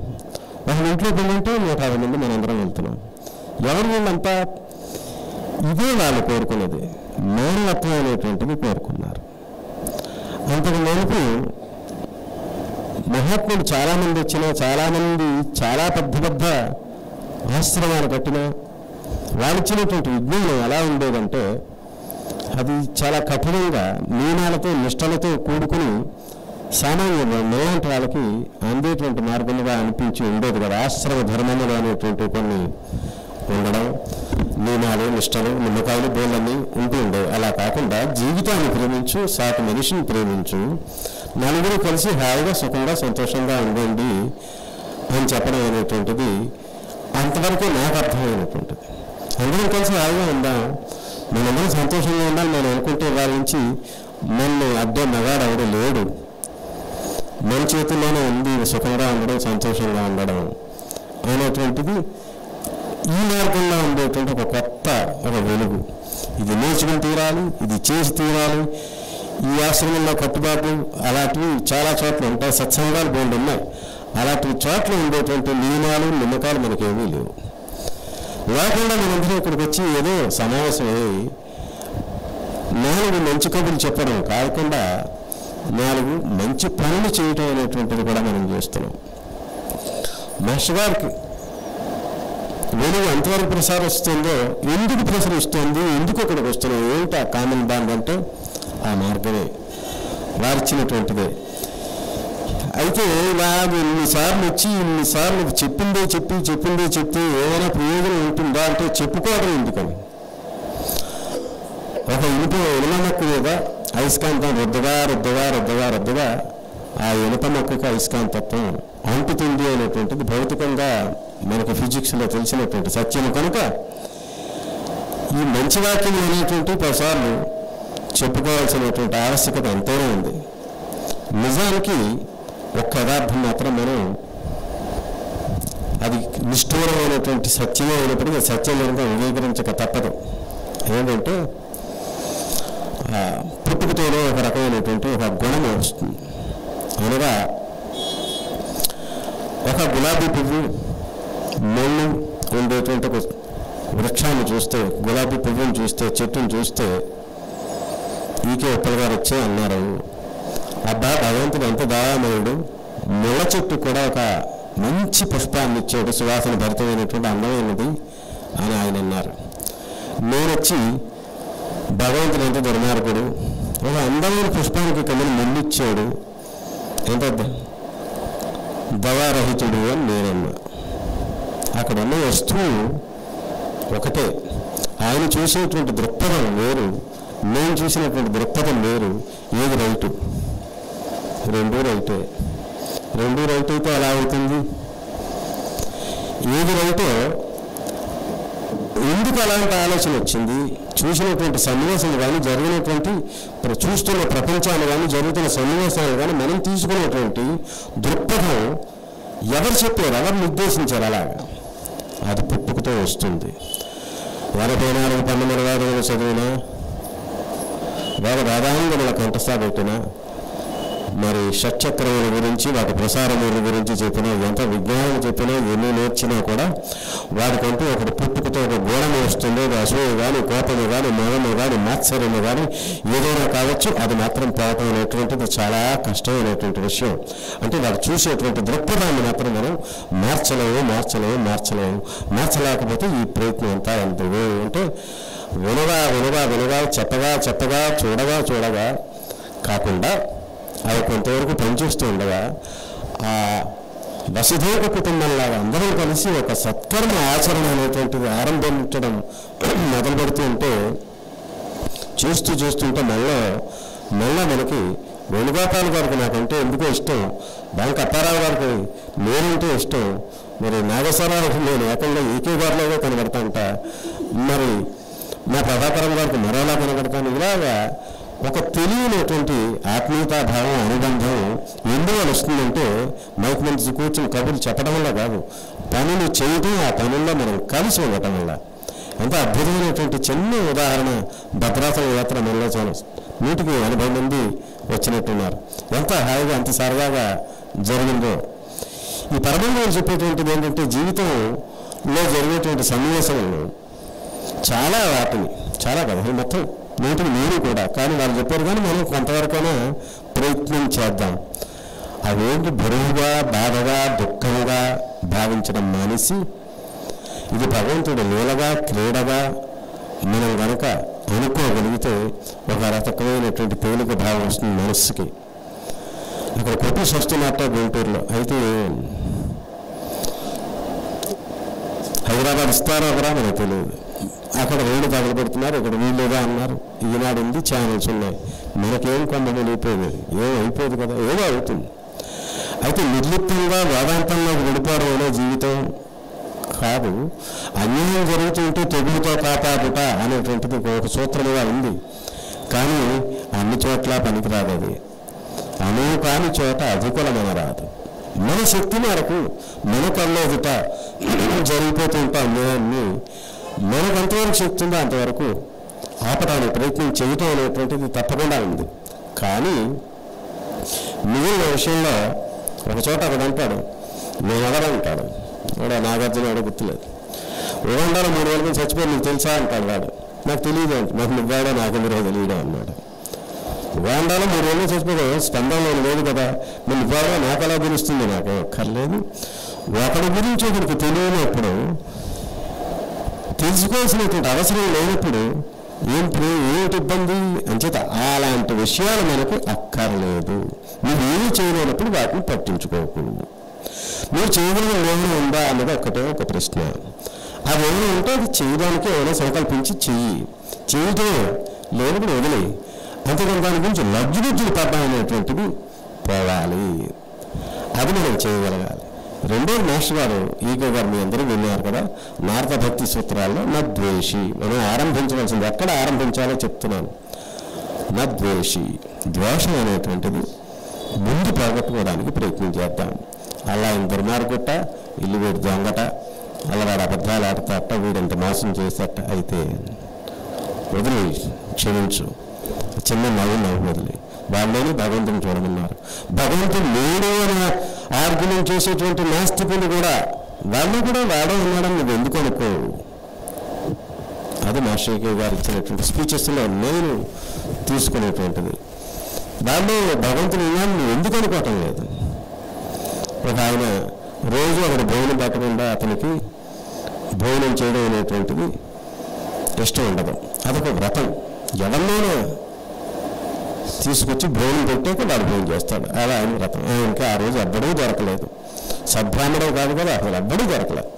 ఒకరి ఇంట్లో పెళ్ళంటే 150 మంది మనందరం వెళ్తున్నాం. ఎవరు వీళ్ళంతా ఇదే వాళ్ళు కోరుకున్నది, మానవత్వం అనేటువంటిది కోరుకున్నారు. అంతకు మనకు మహాత్ములు చాలామంది వచ్చినా, చాలామంది చాలా పెద్ద ఆశ్రమాలు కట్టినా వాళ్ళు ఇచ్చినటువంటి విజ్ఞానం ఎలా ఉండేదంటే అది చాలా కఠినంగా నియమాలతో, నిష్టలతో కూడుకుని సామాన్య మనలాంటి వాళ్ళకి అందేటువంటి మార్గంగా అనిపించి ఉండేది కదా. ఆశ్రమ ధర్మములు అనేటువంటి కొన్ని ఉండడం, నియమాలు, నిష్టలు, నిమ్మకాయలు, బోళ్ళన్నీ ఉంటూ ఉండేవి. అలా కాకుండా జీవితాన్ని ప్రేమించు, సాటి మనిషిని ప్రేమించు, నలుగురు కలిసి హాయిగా, సుఖంగా, సంతోషంగా ఉండండి అని చెప్పడం అనేటువంటిది అంతవరకే నాకు అర్థమైనటువంటిది. అందరం కలిసి హాయిగా ఉందాం, మనందరం సంతోషంగా ఉండాలి. మనం అనుకుంటే వాళ్ళ నుంచి నన్ను అడ్డే మగాడు ఎవడు లేడు, మన చేతుల్లోనే ఉంది సుఖంగా ఉండడం, సంతోషంగా ఉండడం అనేటువంటిది ఈ మార్గంలో ఉండేటువంటి ఒక కొత్త ఒక వెలుగు. ఇది నేర్చుకుని తీరాలి, ఇది చేసి తీరాలి. ఈ ఆశ్రమంలో కట్టుబాట్లు అలాంటివి చాలా చోట్ల ఉంటాయి, సత్సంగాలు బోల్డ్ ఉన్నాయి. అలాంటి చోట్ల ఉండేటువంటి నియమాలు, నిమ్మకాలు మనకేమీ లేవు. లేకుండా మనందరం ఇక్కడికి వచ్చి ఏదో సమావేశమై 4 మంచి కబుర్లు చెప్పడం కాకుండా 4 మంచి పనులు చేయటం అనేటువంటిది కూడా మనం చేస్తున్నాం. మాస్టర్ గారికి వెలుగు ఎంతవరకు ప్రసారిస్తుందో, ఎందుకు ప్రసరిస్తుంది, ఎందుకు ఇక్కడికి వస్తున్నాం, ఏమిటి ఆ కామన్ బాండ్ అంటే ఆ మార్గమే, వారిచ్చినటువంటిదే. అయితే నాకు ఇన్నిసార్లు వచ్చి ఇన్నిసార్లు చెప్పిందే చెప్పి ఏమైనా ప్రయోజనం ఉంటుందా అంటే చెప్పుకోవడం ఎందుకని. ఒక ఇనుప మొక్క మీద అయస్కాంతం రుద్దగా ఆ ఇనుప మొక్కకు అయస్కాంతత్వం అంటుతుంది అనేటువంటిది భౌతికంగా మనకు ఫిజిక్స్లో తెలిసినటువంటి సత్యం కనుక ఈ మంచి వాక్యం అనేటువంటి పలుసార్లు చెప్పుకోవాల్సినటువంటి ఆవశ్యకత ఎంతైనా ఉంది. నిజానికి ఒక్క యథార్థం మాత్రం మనం అది నిష్ఠూరమైనటువంటి సత్యమే అయినప్పటికీ సత్యం కనుక అంగీకరించక తప్పదు. ఏంటంటే పుట్టుకతోనే ఒక రకమైనటువంటి ఒక గుణం వస్తుంది. అనగా ఒక గులాబీ పువ్వు మళ్ళీ ఉండేటువంటి ఒక వృక్షాన్ని చూస్తే, గులాబీ పువ్వుని చూస్తే, చెట్టుని చూస్తే ఈకే ఉప్పల్ గారు వచ్చే అన్నారు, అబ్బా భగవంతుడు ఎంత దయామయుడు, ముళ్ళ చెట్టు కూడా ఒక మంచి పుష్పాన్ని ఇచ్చాడు, సువాసన భరితమైనటువంటి అందమైనది అని ఆయన అన్నారు. నేను వచ్చి భగవంతుడు ఎంత దుర్మార్గుడు, ఒక అందమైన పుష్పానికి కమ్మని ముళ్ళు ఇచ్చాడు, ఎంత దయారహితుడు అని నేనన్నా. అక్కడ ఉన్న వస్తువు ఒకటే, ఆయన చూసినటువంటి దృక్పథం వేరు, నేను చూసినటువంటి దృక్పథం వేరు. ఏది రైటు? రెండూ రైటే. రెండూ రైట్ అయితే ఎలా అవుతుంది? ఏది రైటో ఎందుకు అలాంటి ఆలోచన వచ్చింది? చూసినటువంటి సన్నివేశాలు కానీ, జరిగినటువంటి చూస్తున్న ప్రపంచాలు కానీ, జరుగుతున్న సన్నివేశాలు కానీ మనం తీసుకునేటువంటి దృక్పథం ఎవరు చెప్పారు, ఎవరు నిర్దేశించారు? అలాగా అది పుట్టుకతో వస్తుంది. 84 12 వేదములు చదివినా, వేదాంగముల కంఠస్థ పెట్టినా, మరి షట్చక్రముల గురించి, వాటి ప్రసారముల గురించి చెప్పినా, ఎంత విజ్ఞానం చెప్పినా, ఎన్ని నేర్చినా కూడా వాటికంటూ ఒకటి పుట్టుకతో ఒక గోడము వస్తుంది. అసూయ కానీ, కోపము కానీ, మోహము కానీ, మాత్సర్యము కానీ ఏదైనా కావచ్చు, అది మాత్రం పోవటం అనేటువంటిది చాలా కష్టమైనటువంటి విషయం. అంటే వాడు చూసేటువంటి దృక్పథాన్ని మాత్రం మనం మార్చలేకపోతే ఈ ప్రయత్నం అంతా ఎందుకు అంటే వినగా చెప్పగా చూడగా కాకుండా అవి కొంతవరకు పనిచేస్తూ ఉండగా ఆ వసుధైక కుటుంబంలాగా అందరం కలిసి ఒక సత్కర్మ ఆచరణ అనేటువంటిది ఆరంభించడం మొదలు పెడుతూ ఉంటే, చూస్తుంటే మళ్ళా మనకి వేణుగోపాల్ గారికి నాకంటే ఎందుకో ఇష్టం, బ్యాంక్ అప్పారావు గారికి నేనంటే ఇష్టం, మరి నాగేశ్వరరావుకి నేను ఏకంగా ఈకే గారిలోగా కనబడతా ఉంటా, మరి మా ప్రభాకరం గారికి మరోలా కనబడతాను. ఇలాగా ఒక తెలియనటువంటి ఆత్మీయతాభావం, అనుబంధం ఎందువల్ల వస్తుందంటే మైక్ మంచి కూర్చొని కబుర్లు చెప్పడం వల్ల కాదు, పనులు చేయడం, ఆ పనుల్లో మనం కలిసి ఉండటం వల్ల. ఎంత అద్భుతమైనటువంటి చిన్న ఉదాహరణ, భద్రాచల యాత్ర మనలో చాలా 180 మంది వచ్చినట్టున్నారు. ఎంత హాయిగా, ఎంత సరదాగా జరిగిందో. ఈ పరమంగా చెప్పేటువంటిది ఏంటంటే జీవితంలో జరిగేటువంటి సన్నివేశాలను చాలా వాటిని చాలా కదా మొత్తం 100 కూడా, కానీ వాళ్ళు చెప్పారు కానీ మనం కొంతవరకైనా ప్రయత్నం చేద్దాం. అవేంటి బరువుగా, బాధగా, దుఃఖంగా భావించడం మానేసి ఇది భగవంతుడు లీలగా, క్రీడగా మనం కనుక అనుకోగలిగితే ఒక రకమైనటువంటి తేలిక భావం వస్తుంది మనస్సుకి. ఇక్కడ కొట్టేసి వస్తున్నట్ట గుంటూరులో, అయితే హైదరాబాద్ ఇస్తారో కూడా మనకు తెలియదు. అక్కడ రోడ్డు తగలు పెడుతున్నారు, ఇక్కడ వీళ్ళేగా అన్నారు. ఈనాడు ఉంది, ఛానల్స్ ఉన్నాయి. మనకేం కొంతమంది అయిపోయేది, అయిపోదు కదా, ఏదో అవుతుంది. అయితే నిర్లిప్తంగా వేదాంతంలో విడిపోవడం అనే జీవితం కాదు. అన్యాయం జరుగుతుంటే తెగులుతో కాపాడుట అనేటువంటిది ఒక సూత్రముగా ఉంది. కానీ అన్ని చోట్ల పనికిరాదు. అది అనువు కాని చోట అధికులమనరాదు. మన శక్తి మేరకు మన కల్లోదుట జరిగిపోతూ ఉంటా అన్యాయాన్ని మనకు ఎంతవరకు శక్తి ఉందో అంతవరకు ఆపడానికి ప్రయత్నం చేయటం అనేటువంటిది తప్పకుండా ఉంది. కానీ మిగిలిన విషయంలో ఒక చోట అక్కడ అంటాడు, నేను ఎవరంటాడు వాడు, నాగార్జున వాడు గుర్తులేదు, ఉగాండాలో 3 మంది చచ్చిపోయి నీకు తెలుసా అంటాడు వాడు. నాకు తెలియదు అంటే, నాకు నువ్వాడో నాకెందులో తెలియడం అన్నాడు. ఉగాండాలో 3 మంది చచ్చిపోయి స్పందనలో లేదు కదా, మరి నువ్వాడో నాకు ఎలా తెలుస్తుంది? నాకు అక్కర్లేదు. ఒకడి గురించి ఒకరికి తెలియనప్పుడు, తెలుసుకోవాల్సినటువంటి అవసరం లేనప్పుడు ఏమిటి ఇబ్బంది? అంచేత అలాంటి విషయాలు మనకు అక్కర్లేదు. నువ్వేమీ చేయలేనప్పుడు వాటిని పట్టించుకోకూడదు. నువ్వు చేయగలిగిన ఏమైనా ఉందా అన్నది ఒక్కటే ఒక ప్రశ్న. అది ఏమైనా ఉంటే అది చేయడానికి ఏమైనా సంకల్పించి చేయటం లేనప్పుడు వదిలే. అంతేకాని దాని గురించి లబ్జులు పడ్డం అనేటువంటిది పోవాలి. అది మనం చేయగలగాలి. రెండో మాస్టర్ గారు ఈకే గారు మీ అందరూ విన్నారు కదా, నారద భక్తి సూత్రాల్లో నా ద్వేషి మనం ఆరంభించవలసింది ఎక్కడ ఆరంభించాలో చెప్తున్నాను. నా ద్వేషి, ద్వేషం అనేటువంటిది ముందు పోగొట్టుకోవడానికి ప్రయత్నం చేద్దాం. అలా ఆయన దుర్మార్గుట్ట, ఇల్లు వీడి దొంగట, అలా వాడు అబద్ధాలు ఆడతాట, వీడంత మోసం చేసేట అయితే వదిలి క్షమించు, చిన్న నవ్వు వదిలి వాళ్ళని భగవంతుని చూడమన్నారు. భగవంతుడు లేడు అని ఆర్గ్యుమెంట్ చేసేటువంటి నాస్తికులు కూడా వాళ్ళు కూడా వాడే ఉన్నాడని నువ్వు ఎందుకు అనుకోవు. అది మాస్టర్ ఈకే గారు ఇచ్చినటువంటి స్పీచెస్లో నేను తీసుకునేటువంటిది. దాంట్లో భగవంతుని ఉన్నాడు నువ్వు ఎందుకు అనుకోవటం లేదు. ఒక ఆయన రోజు అక్కడ భోజనం పెట్టకుండా అతనికి భోజనం చేయడం అనేటువంటిది ఇష్టం ఉండదు. అదొక వ్రతం. ఎవరినైనా తీసుకొచ్చి భోజనం పెట్టాక వాడు భోజనం చేస్తాడు, అలా ఆయన వ్రతం. ఇంకా ఆ రోజు ఎవ్వడూ దొరకలేదు, సద్బ్రాహ్మణం కాదు కదా, అసలు ఎవ్వడూ దొరకలేదు.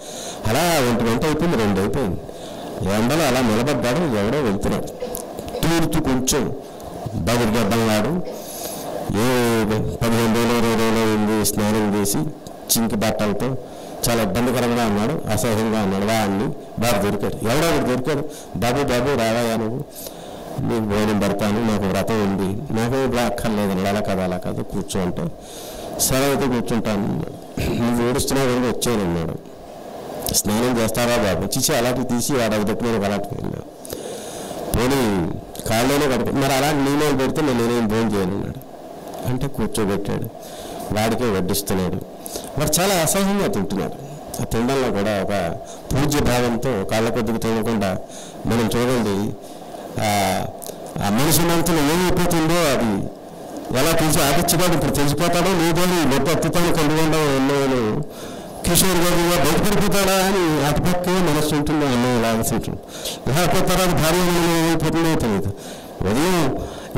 అలా 1 గంట అయిపోయింది, 2 అయిపోయింది. ఎండలో అలా నిలబడ్డాడు, ఎవడో వెళ్తున్నాడు. తూర్తు కొంచెం బదులుగడ్డంలాడు, ఏ 15 రోజులు 20 రోజులు అయింది, స్నానం చేసి చింకి బట్టలతో చాలా ఇబ్బందికరంగా ఉన్నాడు, అసహ్యంగా ఉన్నాడు. వాడిని బాబు దొరికాడు, ఎవడో ఒకటి దొరికాడు. బాబు రావాయా నువ్వు, నీకు భోజనం పెడతాను, నాకు వ్రతం ఉంది, నాకు అక్కర్లేదు, అలా కాదు కూర్చో అంటే, సరే అయితే కూర్చుంటాను. నువ్వు ఏడుస్తున్నావు కనుక వచ్చానన్నాడు. స్నానం చేస్తావా బాబు, చిచ్చి అలాంటివి తీసి వాడు అది పెట్టి నేను అలాంటివి వెళ్ళాను. పోనీ కాళ్ళలోనే కడుపు, మరి అలాంటి నీళ్ళు పెడితే నేనేం భోజనం చేయనున్నాడు. అంటే కూర్చోబెట్టాడు, వాడికే వడ్డిస్తున్నాడు. వాడు చాలా అసహ్యంగా తింటున్నాడు. ఆ తినడంలో కూడా ఒక పూజ్య భావంతో కాళ్ళ కొద్దిగా తినకుండా మనం చూడండి, ఆ మనిషి మనసులో ఏమైపోతుందో అది ఎలా తెలిసి ఆదిత్యగాడు ఇప్పుడు తెలిసిపోతాడో లేదో అని గొప్ప అద్భుతాన్ని కనుగొండా ఎన్నోను కిషోర్ గారుగా బయటపడిపోతాడా అని అటుపక్కే మనస్సు ఉంటుందో అన్నో లాగాల్సి ఉంటుంది. లేకపోతే తర్వాత భార్య ఏమైపోతుందో తెలియదు. ఉదయం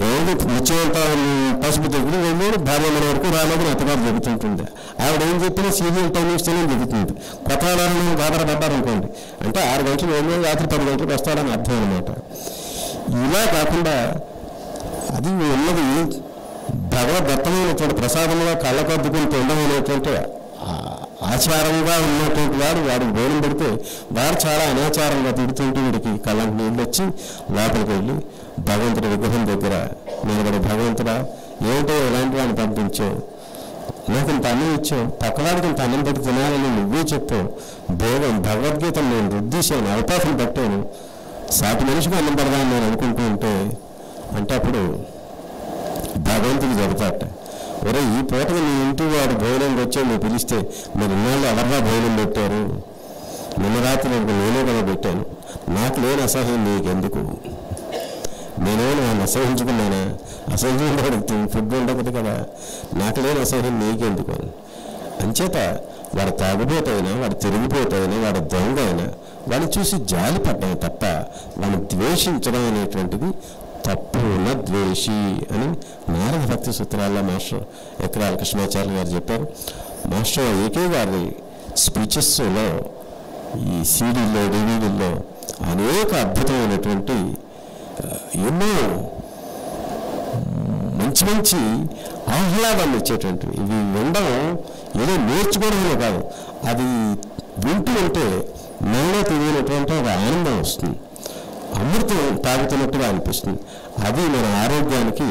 ఏదో నిశ్చయంత పసుపు దగ్గర వెళ్ళాడు, భార్య మన వరకు రాలేదని అత్తగారు చెబుతుంటుంది. ఆవిడ ఏం చెప్పినా సీరియల్ టైం ఇస్తేనే చెబుతుంది. కొత్త వాళ్ళని బాధపడ్డారనుకోండి అంటే 6 గంటలు వెళ్ళి రాత్రి 10 గంటలకు వస్తాడని అర్థం అనమాట. ఇలా కాకుండా అది ఉన్నది భగవద్దత్తమైనటువంటి ప్రసాదంగా కళ్ళకద్దుకుని తినడం అనేటువంటి ఆచారంగా ఉన్నటువంటి వాడికి భోజనం పెడితే వాడు చాలా అనాచారంగా తిడుతుంటే వీడికి కళ్ళకి నీళ్ళు వచ్చి లోపలికి వెళ్ళి భగవంతుడి విగ్రహం దగ్గర నిలబడి, భగవంతుడా ఏమిటో ఎలాంటి వాడిని పంపించావు, నాకు ఇంత అన్నం ఇచ్చావు, పక్కవాడికి ఇంత అన్నం పెట్టి తినాలని నువ్వే చెప్పావు, భగవద్గీతను నేను రుద్దేశాను, అవకాశం పెట్టాను, సాటి మనిషికి అన్నం పెడదామని నేను అనుకుంటూ ఉంటే అంటే అప్పుడు భగవంతుడు చెబుతాట, ఒరే ఈ పూటగా నీ ఇంటి వాడు భోజనంకి వచ్చావు, నువ్వు పిలిస్తే మీరు ఇన్నాళ్ళు ఎవరిగా భోజనం పెట్టారు, నిన్న రాత్రి నేనే కదా పెట్టాను, నాకు లేని అసహ్యం నీకెందుకు, నేనేమో నన్ను అసహించుకున్నానా, అసహించుకున్నాడు ఫుడ్ ఉండకూడదు కదా, నాకు లేని అసహ్యం నీకెందుకు. అంచేత వాడు తాగుబోతైనా, వాడు తిరిగిపోతైనా, వాడు దొంగ అయినా వాడిని చూసి జాలి పడ్డాయి తప్ప వాడిని ద్వేషించడం అనేటువంటిది తప్పు. ఉన్న ద్వేషి అని నారద భక్తి సూత్రాల్లో మాస్టర్ ఎకరాల కృష్ణాచార్య గారు చెప్పారు. మాస్టర్ ఈకే గారి స్పీచెస్లో ఈ సీడీల్లో డివిడీల్లో అనేక అద్భుతమైనటువంటి ఎన్నో మంచి ఆహ్లాదాన్ని ఇచ్చేటువంటివి ఇవి వినడం ఏదో నేర్చుకోవడమే కాదు, అది వింటూ ఉంటే మనలో తెలియనటువంటి ఒక ఆనందం వస్తుంది, అమృతం తాగుతున్నట్టుగా అనిపిస్తుంది. అది మన ఆరోగ్యానికి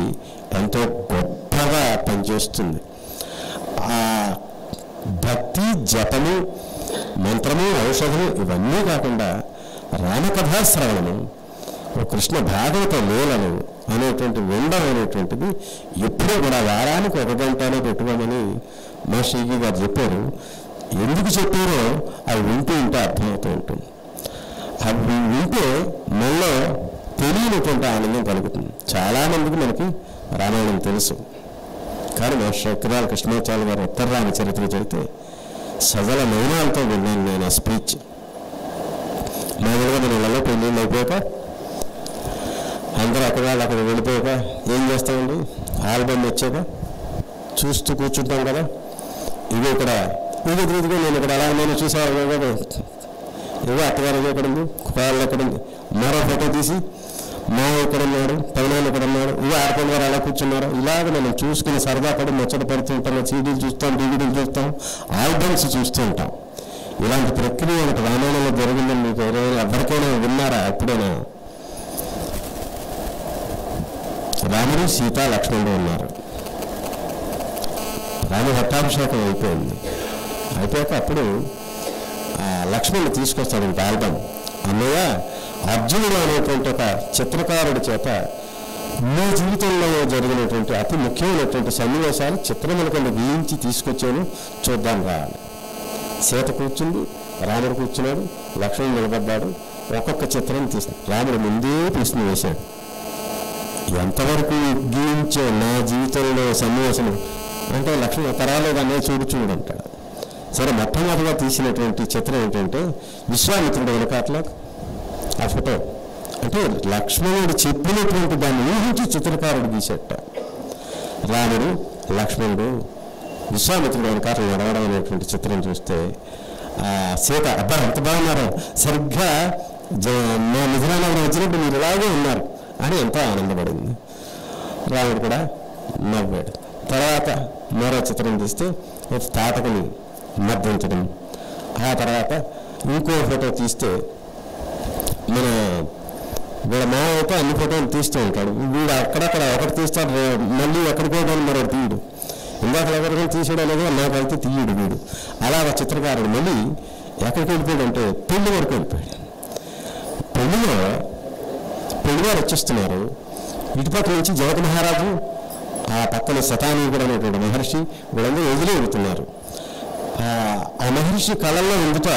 ఎంతో గొప్పగా పనిచేస్తుంది. ఆ భక్తి, జపము, మంత్రము, ఔషధము ఇవన్నీ కాకుండా రామకథా శ్రవణము, కృష్ణ భాగవత లీలలు అనేటువంటి వినడం అనేటువంటిది ఎప్పుడూ కూడా వారానికి 1 గంటనే పెట్టుకోమని మా శ్రీజీ గారు చెప్పారు. ఎందుకు చెప్పారో అవి వింటూ ఉంటే అర్థమవుతూ ఉంటుంది. అవి వింటే మనలో తెలియనటువంటి ఆనందం కలుగుతుంది. చాలామందికి మనకి రామాయణం తెలుసు, కానీ మా ఎకరాల కృష్ణాచార్య గారు ఉత్తర రామ చరిత్ర చెబితే సజల మౌనాలతో విన్నాను నేను ఆ స్పీచ్. మామూలుగా మన ఇళ్ళలో పెళ్ళిళ్ళు అయిపోయాక అందరూ అక్కడ వెళ్ళిపోయాక ఏం చేస్తామండి, ఆల్బమ్ వచ్చాక చూస్తూ కూర్చుంటాం కదా, ఇవి ఇక్కడ ఇదిగో నేను ఇక్కడ అలా నేను చూసాను, ఇవో అత్తగారు ఎక్కడుంది, కోళ్ళు ఎక్కడుంది, మరో ఫోటో తీసి మా ఇక్కడ ఉన్నాడు, పైన ఇక్కడ ఉన్నాడు, ఇవి ఆడపిల్ల గారు అలా కూర్చున్నారు. ఇలాగ మనం చూసుకుని సరదా పడి ముచ్చట పడుతుంటాం, సీడీలు చూస్తాం, డివిడీలు చూస్తాం, ఆల్బమ్స్ చూస్తూ ఉంటాం. ఇలాంటి ప్రక్రియ ఒకటి రామాయణంలో జరిగిందని మీకు ఎవరికైనా విన్నారా? ఎప్పుడైనా? రాముడు, సీత, లక్ష్మణుడు ఉన్నారు. రాముడు పట్టాభిషేకం అయిపోయింది. అయిపోయాక అప్పుడు లక్ష్మణుడు తీసుకొస్తాడు ఇంత ఆల్బమ్. అన్నయ్య, అర్జునుడు అనేటువంటి ఒక చిత్రకారుడి చేత మీ జీవితంలో జరిగినటువంటి అతి ముఖ్యమైనటువంటి సన్నివేశాలు చిత్రముల కింద గీయించి తీసుకొచ్చాను, చూద్దాం రా అని. సీత కూర్చుంది, రాముడు కూర్చున్నాడు, లక్ష్మణుడు నిలబడ్డాడు. ఒక్కొక్క చిత్రం తీస్తాడు. రాముడు ముందే ప్రశ్న వేశాడు, ఎంతవరకు గీయించే నా జీవితంలో సన్నివేశం అంటే లక్ష్మణుడు పర్వాలేదు అనే చూడు అంటాడు. సరే, మొట్టమొదటిగా తీసినటువంటి చిత్రం ఏంటంటే విశ్వామిత్రుడు వెనకాట్ల ఆ ఫోటో. అంటే లక్ష్మణుడు చెప్పినటువంటి దాన్ని ఊహించి చిత్రకారుడు తీసేట. రాముడు, లక్ష్మణుడు విశ్వామిత్రుడు వెనకాట్ల నడవడం అనేటువంటి చిత్రం చూస్తే సీత, అబ్బా ఎంత బాగున్నారో, సరిగ్గా మా నిజానగరం వచ్చినప్పుడు మీరు ఇలాగే ఉన్నారు అని ఎంతో ఆనందపడింది. రాముడు కూడా నవ్వాడు. తర్వాత మరో చిత్రం తీస్తే తాతకుని మర్దించడం. ఆ తర్వాత ఇంకో ఫోటో తీస్తే మన వీళ్ళ మావైతే అన్ని ఫోటోలు తీస్తూ ఉంటాడు. వీడు అక్కడక్కడ ఒకటి తీస్తాడు, మళ్ళీ ఎక్కడికో మరొకటి తీయడు. ఇందాక ఎవరికైనా తీసాడో లేదో నాకైతే తీయడు వీడు. అలాగ చిత్రకారుడు మళ్ళీ ఎక్కడికి వెళ్ళిపోయాడంటే పెళ్లి వరకు వెళ్ళిపోయాడు. పెళ్లివారు వచ్చేస్తున్నారు. ఇటుపక్క నుంచి జగత్ మహారాజు, ఆ పక్కన శతానీకుడు అనేటువంటి మహర్షి, వీళ్ళందరూ ఎదురు వెళుతున్నారు. ఆ మహర్షి కళల్లో ఎందుట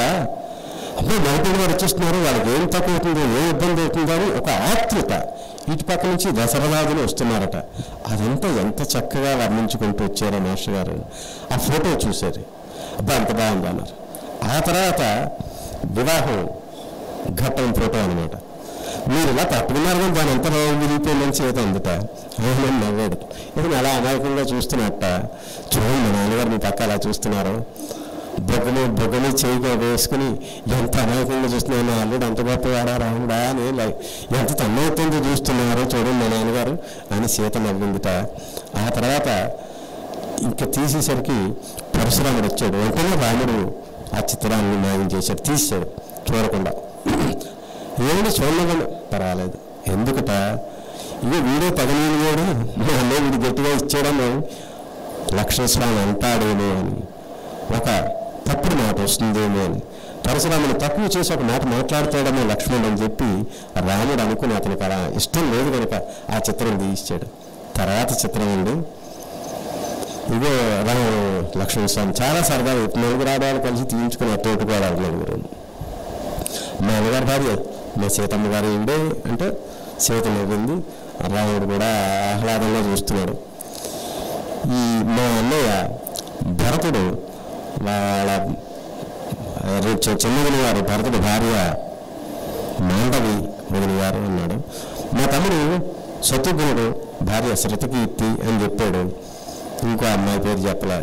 అప్పుడు నైపుణ్య వారు వచ్చేస్తున్నారు, వాళ్ళకి ఏం తక్కువ అవుతుందో, ఏం ఇబ్బంది అవుతుందో అని ఒక ఆతృత. ఇటు పక్క నుంచి దశరథాదులు వస్తున్నారట. అదంతా ఎంత చక్కగా వర్ణించుకుంటూ వచ్చారో మహర్షి గారు. ఆ ఫోటో చూశారు, అబ్బా అంత బాగుంది అన్నారు. ఆ తర్వాత వివాహం ఘట్టం ఫోటో అనమాట. మీరు ఇలా తప్పుకున్నారు కానీ దాని ఎంత విరిగిపోయిందని చేత అందుట ఆయన నవ్వాడు. ఇప్పుడు అలా అమాయకంగా చూస్తున్నట్ట. చూడండి మా నాన్నగారు మీ పక్క అలా చూస్తున్నారు, బొగ్గని చేయిగా వేసుకుని ఎంత అమాయకంగా చూస్తున్నాను, అల్లుడు అంత గొప్పవాడా రాముడా అని ఎంత తన్మయత్వంతో చూస్తున్నారో చూడండి మా నాన్నగారు అని సీత నవ్విందిట. ఆ తర్వాత ఇంకా తీసేసరికి పరశురాముడు వచ్చాడు. వెంటనే రాముడు ఆ చిత్రాన్ని మాయం చేశాడు, తీసాడు చూడకుండా. ఏమిటి చూడలేదండి, పర్వాలేదు ఎందుకుట, ఇక వీడే పగనీడు మా అన్నయ్య వీడు గట్టిగా ఇచ్చాడని లక్ష్మణస్వామి అంటాడేమో అని, ఒక తప్పుడు మాట వస్తుందేమో అని, పరశురాముని తక్కువ చేసి ఒక మాట మాట్లాడతాడేమో లక్ష్మణుడు అని చెప్పి రాముడు అనుకుని అతనికి అలా ఇష్టం లేదు కనుక ఆ చిత్రం తీయించాడు. తర్వాత చిత్రం అండి, ఇదో లక్ష్మణస్వామి చాలా సరదాగా నలుగురు ఆడవాళ్ళు కలిసి తీయించుకుని తోటుకోవాలి. నలుగురు మా అమ్మగారి భార్య, మా సీతమ్మ గారు ఏంటే అంటే సీత నవ్వింది. రాముడు కూడా ఆహ్లాదంగా చూస్తున్నాడు. ఈ మా అన్నయ్య భరతుడు వాళ్ళ చెన్నగిరి గారు భరతుడు భార్య మాండవి వదిలి గారు అన్నాడు. మా తమ్ముడు శత్రుఘ్నుడు భార్య శృతకీర్తి అని చెప్పాడు. ఇంకో అమ్మాయి పేరు చెప్పలే.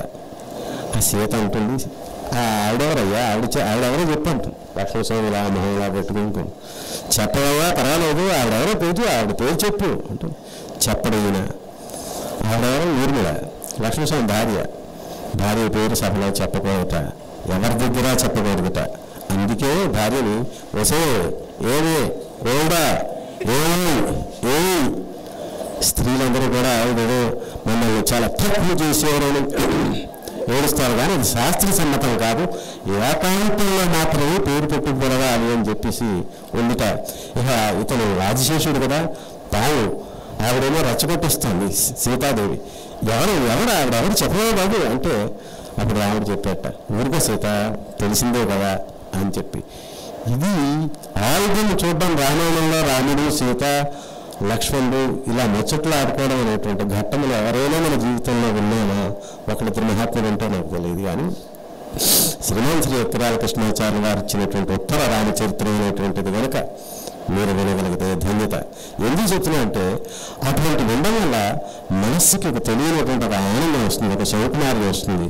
ఆ సీత అంటుంది, ఆవిడెవరయ్యా, ఆవిడెవరో చెప్పంటు లక్ష్మణస్వామి ఇలా మొహంలా పెట్టుకుంటూ, చెప్పవా పర్వాలేదు, ఆవిడెవరో ఆవిడ పేరు చెప్పు అంటూ చెప్పడు ఈయన. ఆవిడెవరో ఊర్మిళ, లక్ష్మణస్వామి భార్య పేరు సభలో చెప్పకూడదట, ఎవరి దగ్గర చెప్పకూడదట. అందుకే భార్యని వసే ఏమి ఓడా ఏమి స్త్రీలందరూ కూడా ఏదో మమ్మల్ని చాలా తక్కువ చేసేవారని ఏడుస్తారు, కానీ అది శాస్త్ర సమ్మతం కాదు, ఏకాంతంలో మాత్రమే పేరు పెట్టుకోవాలి అని చెప్పేసి ఉందిట. ఇక ఇతను రాజశేషుడు కదా, తాను ఆవిడేమో రచ్చగొట్టిస్తుంది సీతాదేవి. ఆవిడెవరు చెప్పవా బాబు అంటే అప్పుడు రాముడు చెప్పేట, ఊరికే సీత తెలిసిందే కదా అని చెప్పి. ఇది ఆయుధం చూడడం రామాయణంలో రాముడు, సీత, లక్ష్మణుడు ఇలా ముచ్చట్లు ఆడుకోవడం అనేటువంటి ఘట్టములు ఎవరైనా మన జీవితంలో ఉన్నామా? ఒకరిద్దరు మహాత్ములు ఉంటే నాకు తెలియదు. కానీ శ్రీమాన్ శ్రీ ఉత్తరాల కృష్ణాచార్య వారు ఇచ్చినటువంటి ఉత్తర రామచరిత్ర అనేటువంటిది కనుక మీరు వినగలిగితే ధన్యత. ఎందుకు చెప్తున్నా అంటే అటువంటి ఉండడం వల్ల మనస్సుకి ఒక తెలియనటువంటి ఒక ఆనందం వస్తుంది, ఒక శౌకుమార్యం వస్తుంది,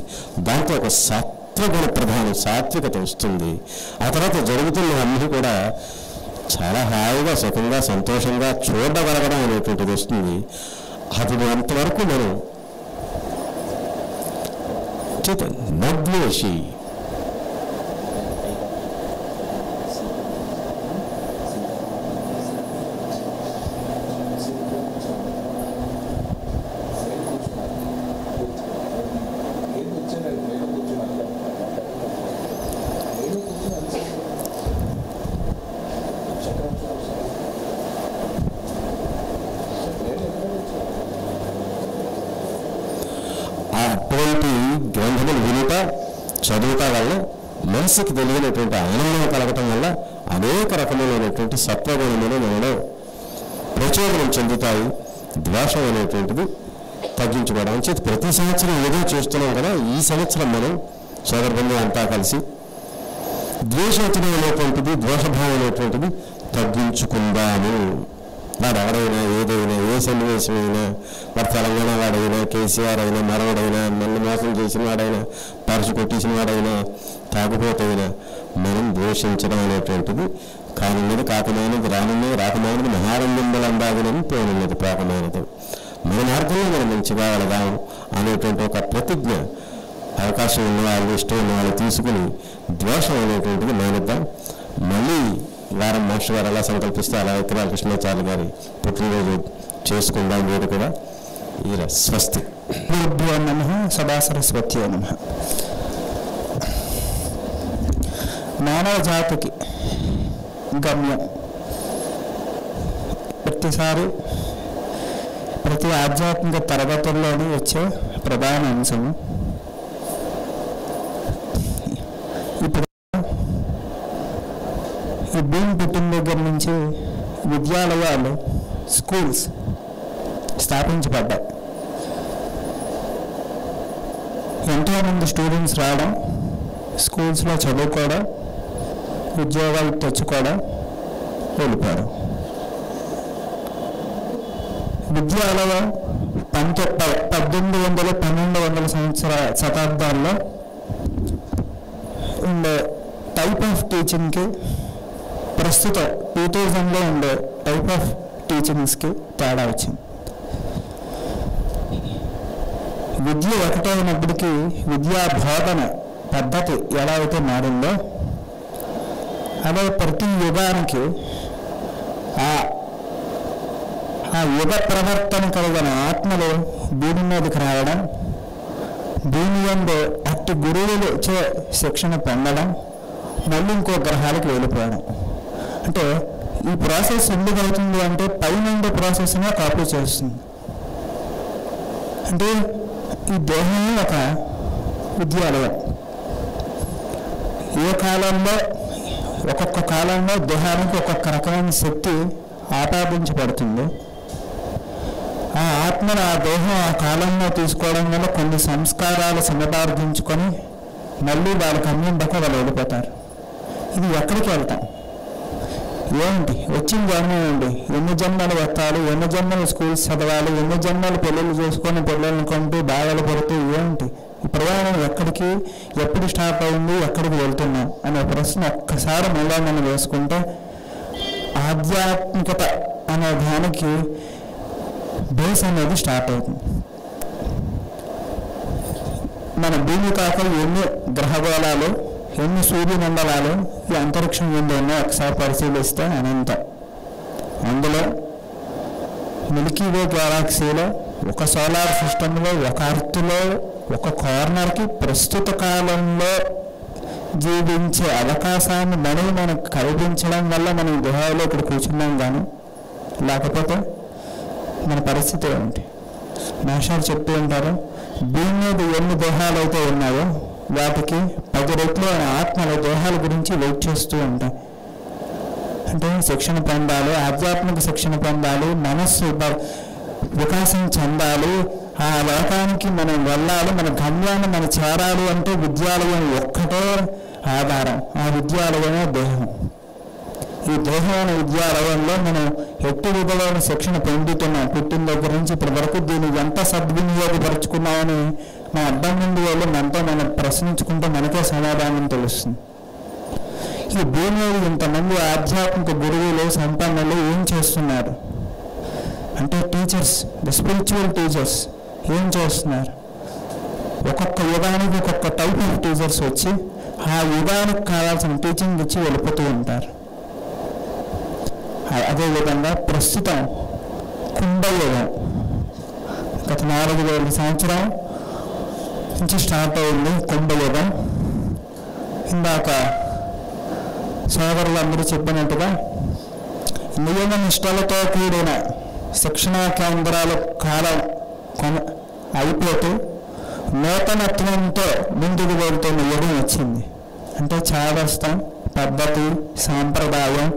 దాంతో ఒక సత్వగుణ ప్రధానం సాత్వికత వస్తుంది. ఆ తర్వాత జరుగుతున్న అన్నీ కూడా చాలా హాయిగా సుఖంగా సంతోషంగా చూడగలగడం అనేటువంటిది వస్తుంది. అది అంతవరకు మనం నద్వేషి అటువంటి గ్రంథములు వినుట చదువుట వల్ల మనసుకి తెలియనటువంటి ఆనందం కలగటం వల్ల అనేక రకములైనటువంటి సత్వగుణములు మనలో ప్రచోదనం చెందుతాయి. ద్వేషం అనేటువంటిది తగ్గించుకోవడం చేతి ప్రతి సంవత్సరం ఏదో చూస్తున్నాం కదా, ఈ సంవత్సరం మనం సోదరబంధువులు అంతా కలిసి ద్వేషోచనం అనేటువంటిది ద్వేషభావం అనేటువంటిది తగ్గించుకుందాము. వాడు ఎవడైనా ఏదైనా ఏ సన్నివేశమైనా వాడు తెలంగాణ వాడైనా కేసీఆర్ అయినా మరవడైనా నన్ను మోసం చేసిన వాడైనా పరుసు కొట్టేసిన వాడైనా తాగుపోతైనా మనం ద్వేషించడం అనేటువంటిది కానున్నది కాకమైనది రానున్నది రాకమైనది మహారంగంబలు అందాగునని పోనున్నది ప్రాకమైనది. మన మార్గంలో మనం మంచిగా వెళదాం అనేటువంటి ఒక ప్రతిజ్ఞ అవకాశం ఉన్నవాళ్ళు ఇష్టం ఉన్నవాళ్ళు తీసుకుని ద్వేషం అనేటువంటిది మానిద్దాం. మళ్ళీ వారం మాస్టర్ గారు ఎలా సంకల్పిస్తే అలా విక్రాల కృష్ణాచార్య గారి పుట్టినరోజు చేసుకుందాం. మీరు కూడా ఈ స్వస్తి. గురుభ్యో నమః. సదా సరస్వత్యో నమః. మానవ జాతికి గమ్యం ప్రతిసారి ప్రతి ఆధ్యాత్మిక తరగతుల్లోనూ వచ్చే ప్రధాన అంశము. ఇప్పుడు ఈ భూమి పుట్టిన దగ్గర నుంచి విద్యాలయాలు స్కూల్స్ స్థాపించబడ్డాయి. ఎంతోమంది స్టూడెంట్స్ రావడం, స్కూల్స్లో చదువుకోవడం, ఉద్యోగాలు తెచ్చుకోవడం, వెళ్ళిపోవడం. విద్యాలయం 1800, 1200 సంవత్సరాల శతాబ్దాల్లో ఉండే టైప్ ఆఫ్ టీచింగ్కి ప్రస్తుతం 2000లో ఉండే టైప్ ఆఫ్ టీచింగ్స్కి తేడా వచ్చింది. విద్య ఒకటే అయినప్పటికీ విద్యా బోధన పద్ధతి ఎలా అయితే మారిందో అదే ప్రతి యుగానికి ఆ యుగ ప్రవర్తన కలిగిన ఆత్మలు భూమి మీదకి రావడం, భూమి యందు అట్టి గురువులు ఇచ్చే శిక్షణ పొందడం, మళ్ళీ ఇంకో గ్రహాలకు వెళ్ళిపోవడం. అంటే ఈ ప్రాసెస్ ఎందుకు అవుతుంది అంటే పైన ప్రాసెస్నే కాపీ చేస్తుంది. అంటే ఈ దేహమే ఒక విద్యాలయం. ఏ కాలంలో ఒక్కొక్క కాలంలో దేహానికి ఒక్కొక్క రకమైన శక్తి ఆపాదించబడుతుంది. ఆ ఆత్మను ఆ దేహం ఆ కాలంలో తీసుకోవడం వల్ల కొన్ని సంస్కారాలు సముపార్జించుకొని మళ్ళీ వాళ్ళకి అన్నిందాక వాళ్ళు వెళ్ళిపోతారు. ఇది ఎక్కడికి వెళ్తాం? ఏంటి వచ్చిన జన్మ ఏంటి? ఎన్ని జన్మలు ఎత్తాలి, ఎన్ని జన్మలు స్కూల్స్ చదవాలి, ఎన్ని జన్మలు పెళ్ళిళ్ళు చేసుకొని పిల్లల్ని కొంటూ బాధలు పడుతూ ఏంటి ఈ ప్రయాణం? ఎక్కడికి, ఎప్పుడు స్టార్ట్ అయింది, ఎక్కడికి వెళ్తున్నాం అనే ప్రశ్న ఒక్కసారి మళ్ళీ మనం వేసుకుంటే ఆధ్యాత్మికత అనే దానికి బేస్ అనేది స్టార్ట్ అవుతుంది. మన భూమి కాక ఎన్ని గ్రహగోళాలు, ఎన్ని సూర్యమండలాలు ఈ అంతరిక్షం ఉందో ఒకసారి పరిశీలిస్తే అనంతం. అందులో మిల్కీ వే గ్యాలక్సీలో ఒక సోలార్ సిస్టంలో ఒక అర్త్లో ఒక కార్నర్కి ప్రస్తుత కాలంలో జీవించే అవకాశాన్ని మనకు కల్పించడం వల్ల మనం గుహలో ఇక్కడ కూర్చున్నాం. కానీ లేకపోతే మన పరిస్థితి ఏమిటి? మాస్టర్ చెప్తూ ఉంటారు, భూమి మీద ఎన్ని దేహాలు అయితే ఉన్నాయో వాటికి 10 రెట్లు ఆత్మల దేహాల గురించి వెయిట్ చేస్తూ ఉంటాయి. అంటే శిక్షణ పొందాలి, ఆధ్యాత్మిక శిక్షణ పొందాలి, మనస్సు వికాసం చెందాలి, ఆ లోకానికి మనం వెళ్ళాలి, మన గమ్యాన్ని మనం చేరాలి అంటే విద్యాలయం ఒక్కటే ఆధారం. ఆ విద్యాలయమే దేహం. ఈ దేహమైన విద్యాలయంలో మనం ఎట్టి విధమైన శిక్షణ పొందుతున్నాం. పుట్టిన దగ్గర నుంచి ఇప్పటి వరకు దీన్ని ఎంత సద్వినియోగపరుచుకున్నామని మన అడ్డం ముందు వాళ్ళు మనతో మనం ప్రశ్నించుకుంటే మనకే సమాధానం తెలుస్తుంది. ఈ భూమి మీద ఇంతమంది ఆధ్యాత్మిక గురువులు సంపన్నులు ఏం చేస్తున్నారు అంటే టీచర్స్, ద స్పిరిచువల్ టీచర్స్ ఏం చేస్తున్నారు? ఒక్కొక్క యుగానికి ఒక్కొక్క టైప్ ఆఫ్ టీచర్స్ వచ్చి ఆ యుగానికి కావాల్సిన టీచింగ్ ఇచ్చి వెళ్ళిపోతూ ఉంటారు. అదేవిధంగా ప్రస్తుతం కుంభయుగం గత 4000 సంవత్సరం నుంచి స్టార్ట్ అయింది కుంభయుగం. ఇందాక సోదరులందరూ చెప్పినట్టుగా నియమ నిష్టలతో కూడిన శిక్షణా కేంద్రాల కాలం అయిపోతూ నూతనత్వంతో ముందుకు వెళ్తున్న యుగం వచ్చింది. అంటే చాదస్తం, పద్ధతి, సాంప్రదాయం,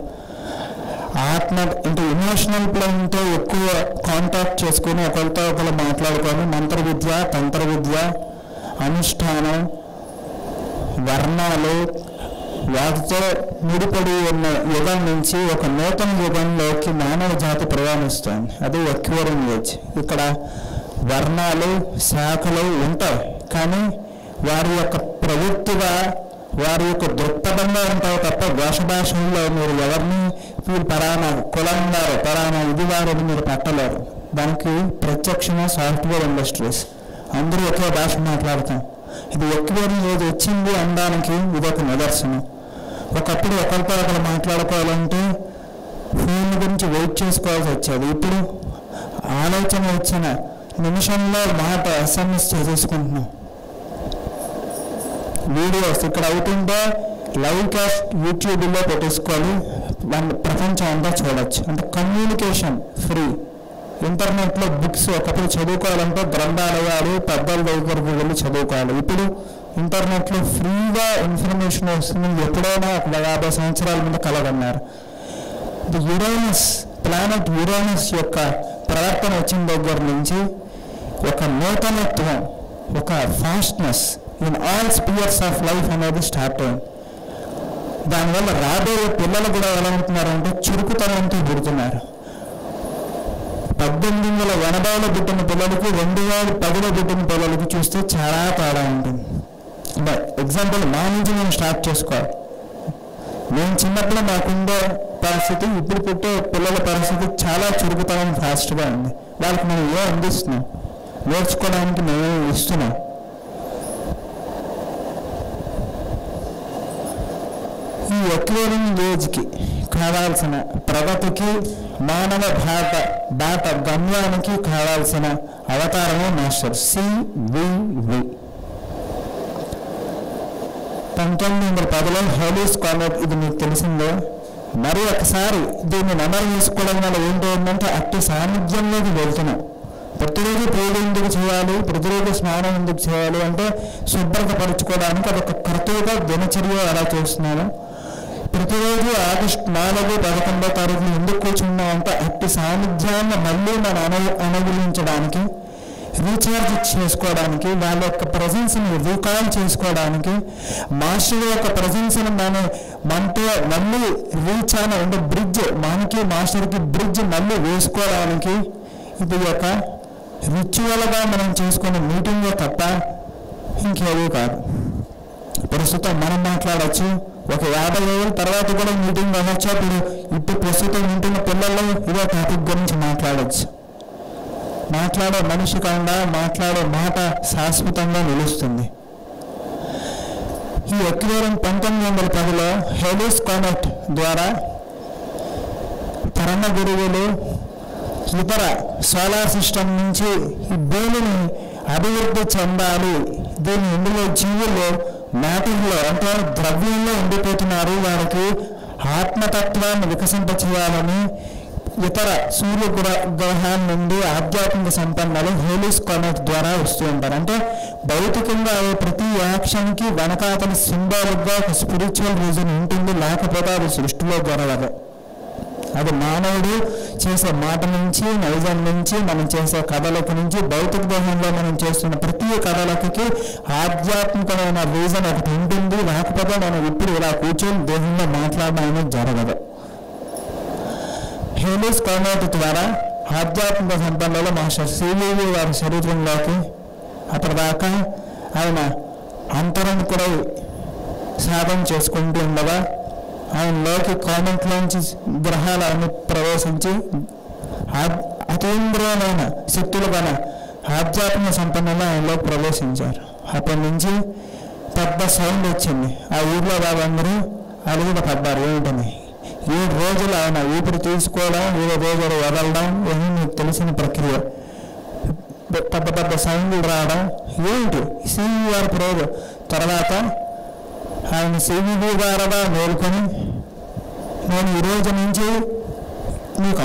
ఆత్మ అంటే ఎమోషనల్ ప్లేన్తో ఎక్కువ కాంటాక్ట్ చేసుకుని ఒకరితో ఒకరు మాట్లాడుకొని మంత్ర విద్య, తంత్ర విద్య, అనుష్ఠానం, వర్ణాలు వాటితో ముడిపడి ఉన్న యుగం నుంచి ఒక నూతన యుగంలోకి మానవ జాతి ప్రయాణిస్తుంది. అది ఎక్వైరింగ్ ఏజ్. ఇక్కడ వర్ణాలు, శాఖలు ఉంటాయి, కానీ వారి యొక్క ప్రవృత్తిగా, వారి యొక్క దృక్పథంగా ఉంటాయి తప్ప భాషల్లో మీరు ఎవరిని వీళ్ళు పరానా కులం వారు, పరానా ఇది వారిని మీరు పట్టలేరు. దానికి ప్రత్యక్షంగా సాఫ్ట్వేర్ ఇండస్ట్రీస్ అందరూ ఒకే భాష మాట్లాడతాం. ఇది ఎక్వైరింగ్ ఏజ్ వచ్చింది అనడానికి ఇదొక నిదర్శనం. ఒకప్పుడు ఒకరితో ఒకరు మాట్లాడుకోవాలంటే ఫోన్ గురించి వెయిట్ చేసుకోవాల్సి వచ్చేది. ఇప్పుడు ఆలోచన వచ్చిన నిమిషంలో మాట SMS చేసేసుకుంటున్నాం. వీడియోస్ ఇక్కడ అవుతుంటే లైవ్ కాస్ట్ యూట్యూబ్లో పెట్టేసుకొని ప్రపంచం అంతా చూడొచ్చు. అంటే కమ్యూనికేషన్ ఫ్రీ. ఇంటర్నెట్లో బుక్స్ ఒకప్పుడు చదువుకోవాలంటే గ్రంథాలయాలు పెద్దల దగ్గరకు వెళ్ళి చదువుకోవాలి. ఇప్పుడు ఇంటర్నెట్లో ఫ్రీగా ఇన్ఫర్మేషన్ వస్తుంది. ఎప్పుడైనా ఒక 50 సంవత్సరాల ముందు కలగన్నారు. యురేనస్ ప్లానెట్ యురేనస్ యొక్క ప్రవర్తన వచ్చిన దగ్గర నుంచి ఒక నూతనత్వం, ఒక fastness in all spheres of life అనేది స్టార్ట్ అయింది. దానివల్ల రాబోయే పిల్లలు కూడా ఎలా ఉంటున్నారంటే చురుకుతనంతో పుడుతున్నారు. 1880లో పుట్టిన పిల్లలకి 2010లో పుట్టిన పిల్లలకి చూస్తే చాలా తేడా ఉంటుంది. ఎగ్జాంపుల్ మా నుంచి మేము స్టార్ట్ చేసుకోవాలి. మేము చిన్నప్పుడు మాకుండే పరిస్థితి, ఇప్పుడు పుట్టే పిల్లల పరిస్థితి చాలా చురుకుతనం ఫాస్ట్గా ఉంది. వాళ్ళకి మనం ఏం అందిస్తున్నాం? నేర్చుకోవడానికి మేమేమి ఇస్తున్నాం? ఈ ఎక్వైరింగ్ ఏజ్కి కావాల్సిన ప్రగతికి, మానవ బాట గమ్యానికి కావాల్సిన అవతారమే మాస్టర్ CVV. 1910లో హేలీస్ కామెట్, ఇది మీకు తెలిసిందే. మరి ఒకసారి దీన్ని నెమరు తీసుకోవడం వల్ల ఏంటంటే అట్టి సాన్నిధ్యంలోకి వెళ్తున్నాం. ప్రతిరోజు పూజ ఎందుకు చేయాలి, ప్రతిరోజు స్నానం ఎందుకు చేయాలి అంటే శుభ్రత పరుచుకోవడానికి అదొక కర్తవ్యంగా దినచర్య ఎలా చేస్తున్నాను. ప్రతిరోజు ఆగస్టు 4, 11వ తారీఖులు ఎందుకు కూర్చున్నామంటే అట్టి సాన్నిధ్యాన్ని మళ్ళీ మనం అనుభవించడానికి, రీఛార్జ్ చేసుకోవడానికి, వాళ్ళ యొక్క ప్రజెన్స్ని రీకాల్ చేసుకోవడానికి, మాస్టర్ యొక్క ప్రజెన్స్ని మనతో మళ్ళీ రీచ్ అంటే బ్రిడ్జ్, మనకి మాస్టర్కి బ్రిడ్జ్ మళ్ళీ వేసుకోవడానికి ఇది ఒక రిచువల్గా మనం చేసుకునే మీటింగే తప్ప ఇంకేవీ కాదు. ప్రస్తుతం మనం మాట్లాడచ్చు, ఒక 50 ఏళ్ళ తర్వాత కూడా మీటింగ్ అవ్వచ్చు. ఇప్పుడు ప్రస్తుతం ఉంటున్న పిల్లల్లో ఇదే టాపిక్ గురించి మాట్లాడచ్చు. మాట్లాడే మనిషి కాకుండా మాట్లాడే మాట శాశ్వతంగా నిలుస్తుంది. ఈ ఎక్వేరియం 1910లో హేలీస్ కామెట్ ద్వారా పరమ గురువులు ఇతర సోలార్ సిస్టమ్ నుంచి ఈ భూమిని అభివృద్ధి చెందాలి, దీని ఇందులో జీవులు మ్యాటర్లో అంటే ద్రవ్యంలో ఉండిపోతున్నారు, వారికి ఆత్మతత్వాన్ని వికసింపచేయాలని ఇతర సూర్య గ్రహాల నుండి ఆధ్యాత్మిక సంపన్నులు హేలీస్ కామెట్ ద్వారా వస్తూ ఉంటారు. అంటే భౌతికంగా ప్రతి యాక్షన్కి వెనకాతని సింబాలిక్గా ఒక స్పిరిచువల్ రీజన్ ఉంటుంది, లేకపోతే అది సృష్టిలో గొడవదు. అది మానవుడు చేసే మాట నుంచి, నైజం నుంచి, మనం చేసే కథలకు నుంచి, భౌతిక దేహంలో మనం చేస్తున్న ప్రతి కథలకి ఆధ్యాత్మికమైన రీజన్ ఒకటి ఉంటుంది, లేకపోతే మనం ఇప్పుడు ఇలా కూర్చొని దేహంలో మాట్లాడడం అనేది జరగదు. హేలీస్ కామెట్ ద్వారా ఆధ్యాత్మిక సంపన్నులు మాస్టర్ CVV వారి శరీరంలోకి అప్పటిదాకా ఆయన అంతరం కూడా సాధన చేసుకుంటూ ఉండగా ఆయనలోకి కోమంట్లోంచి గ్రహాలను ప్రవేశించి అతీంద్రియమైన శక్తులు గల ఆధ్యాత్మిక సంపన్నులు ఆయనలోకి ప్రవేశించారు. అప్పటి నుంచి పెద్ద సౌండ్ వచ్చింది. ఆ ఊర్లో వాళ్ళందరూ అలుగుట పడ్డారు. ఏమిటని 7 రోజులు ఆయన ఊపిరి తీసుకోవడం, 7 రోజులు వదలడం, ఏమీ మీకు తెలిసిన ప్రక్రియ. పెద్ద పెద్ద సౌండ్లు రావడం, ఏంటి సివి గారి రోజు తర్వాత ఆయన సివి గారుగా మేలుకొని, నేను ఈ రోజు నుంచి మీకు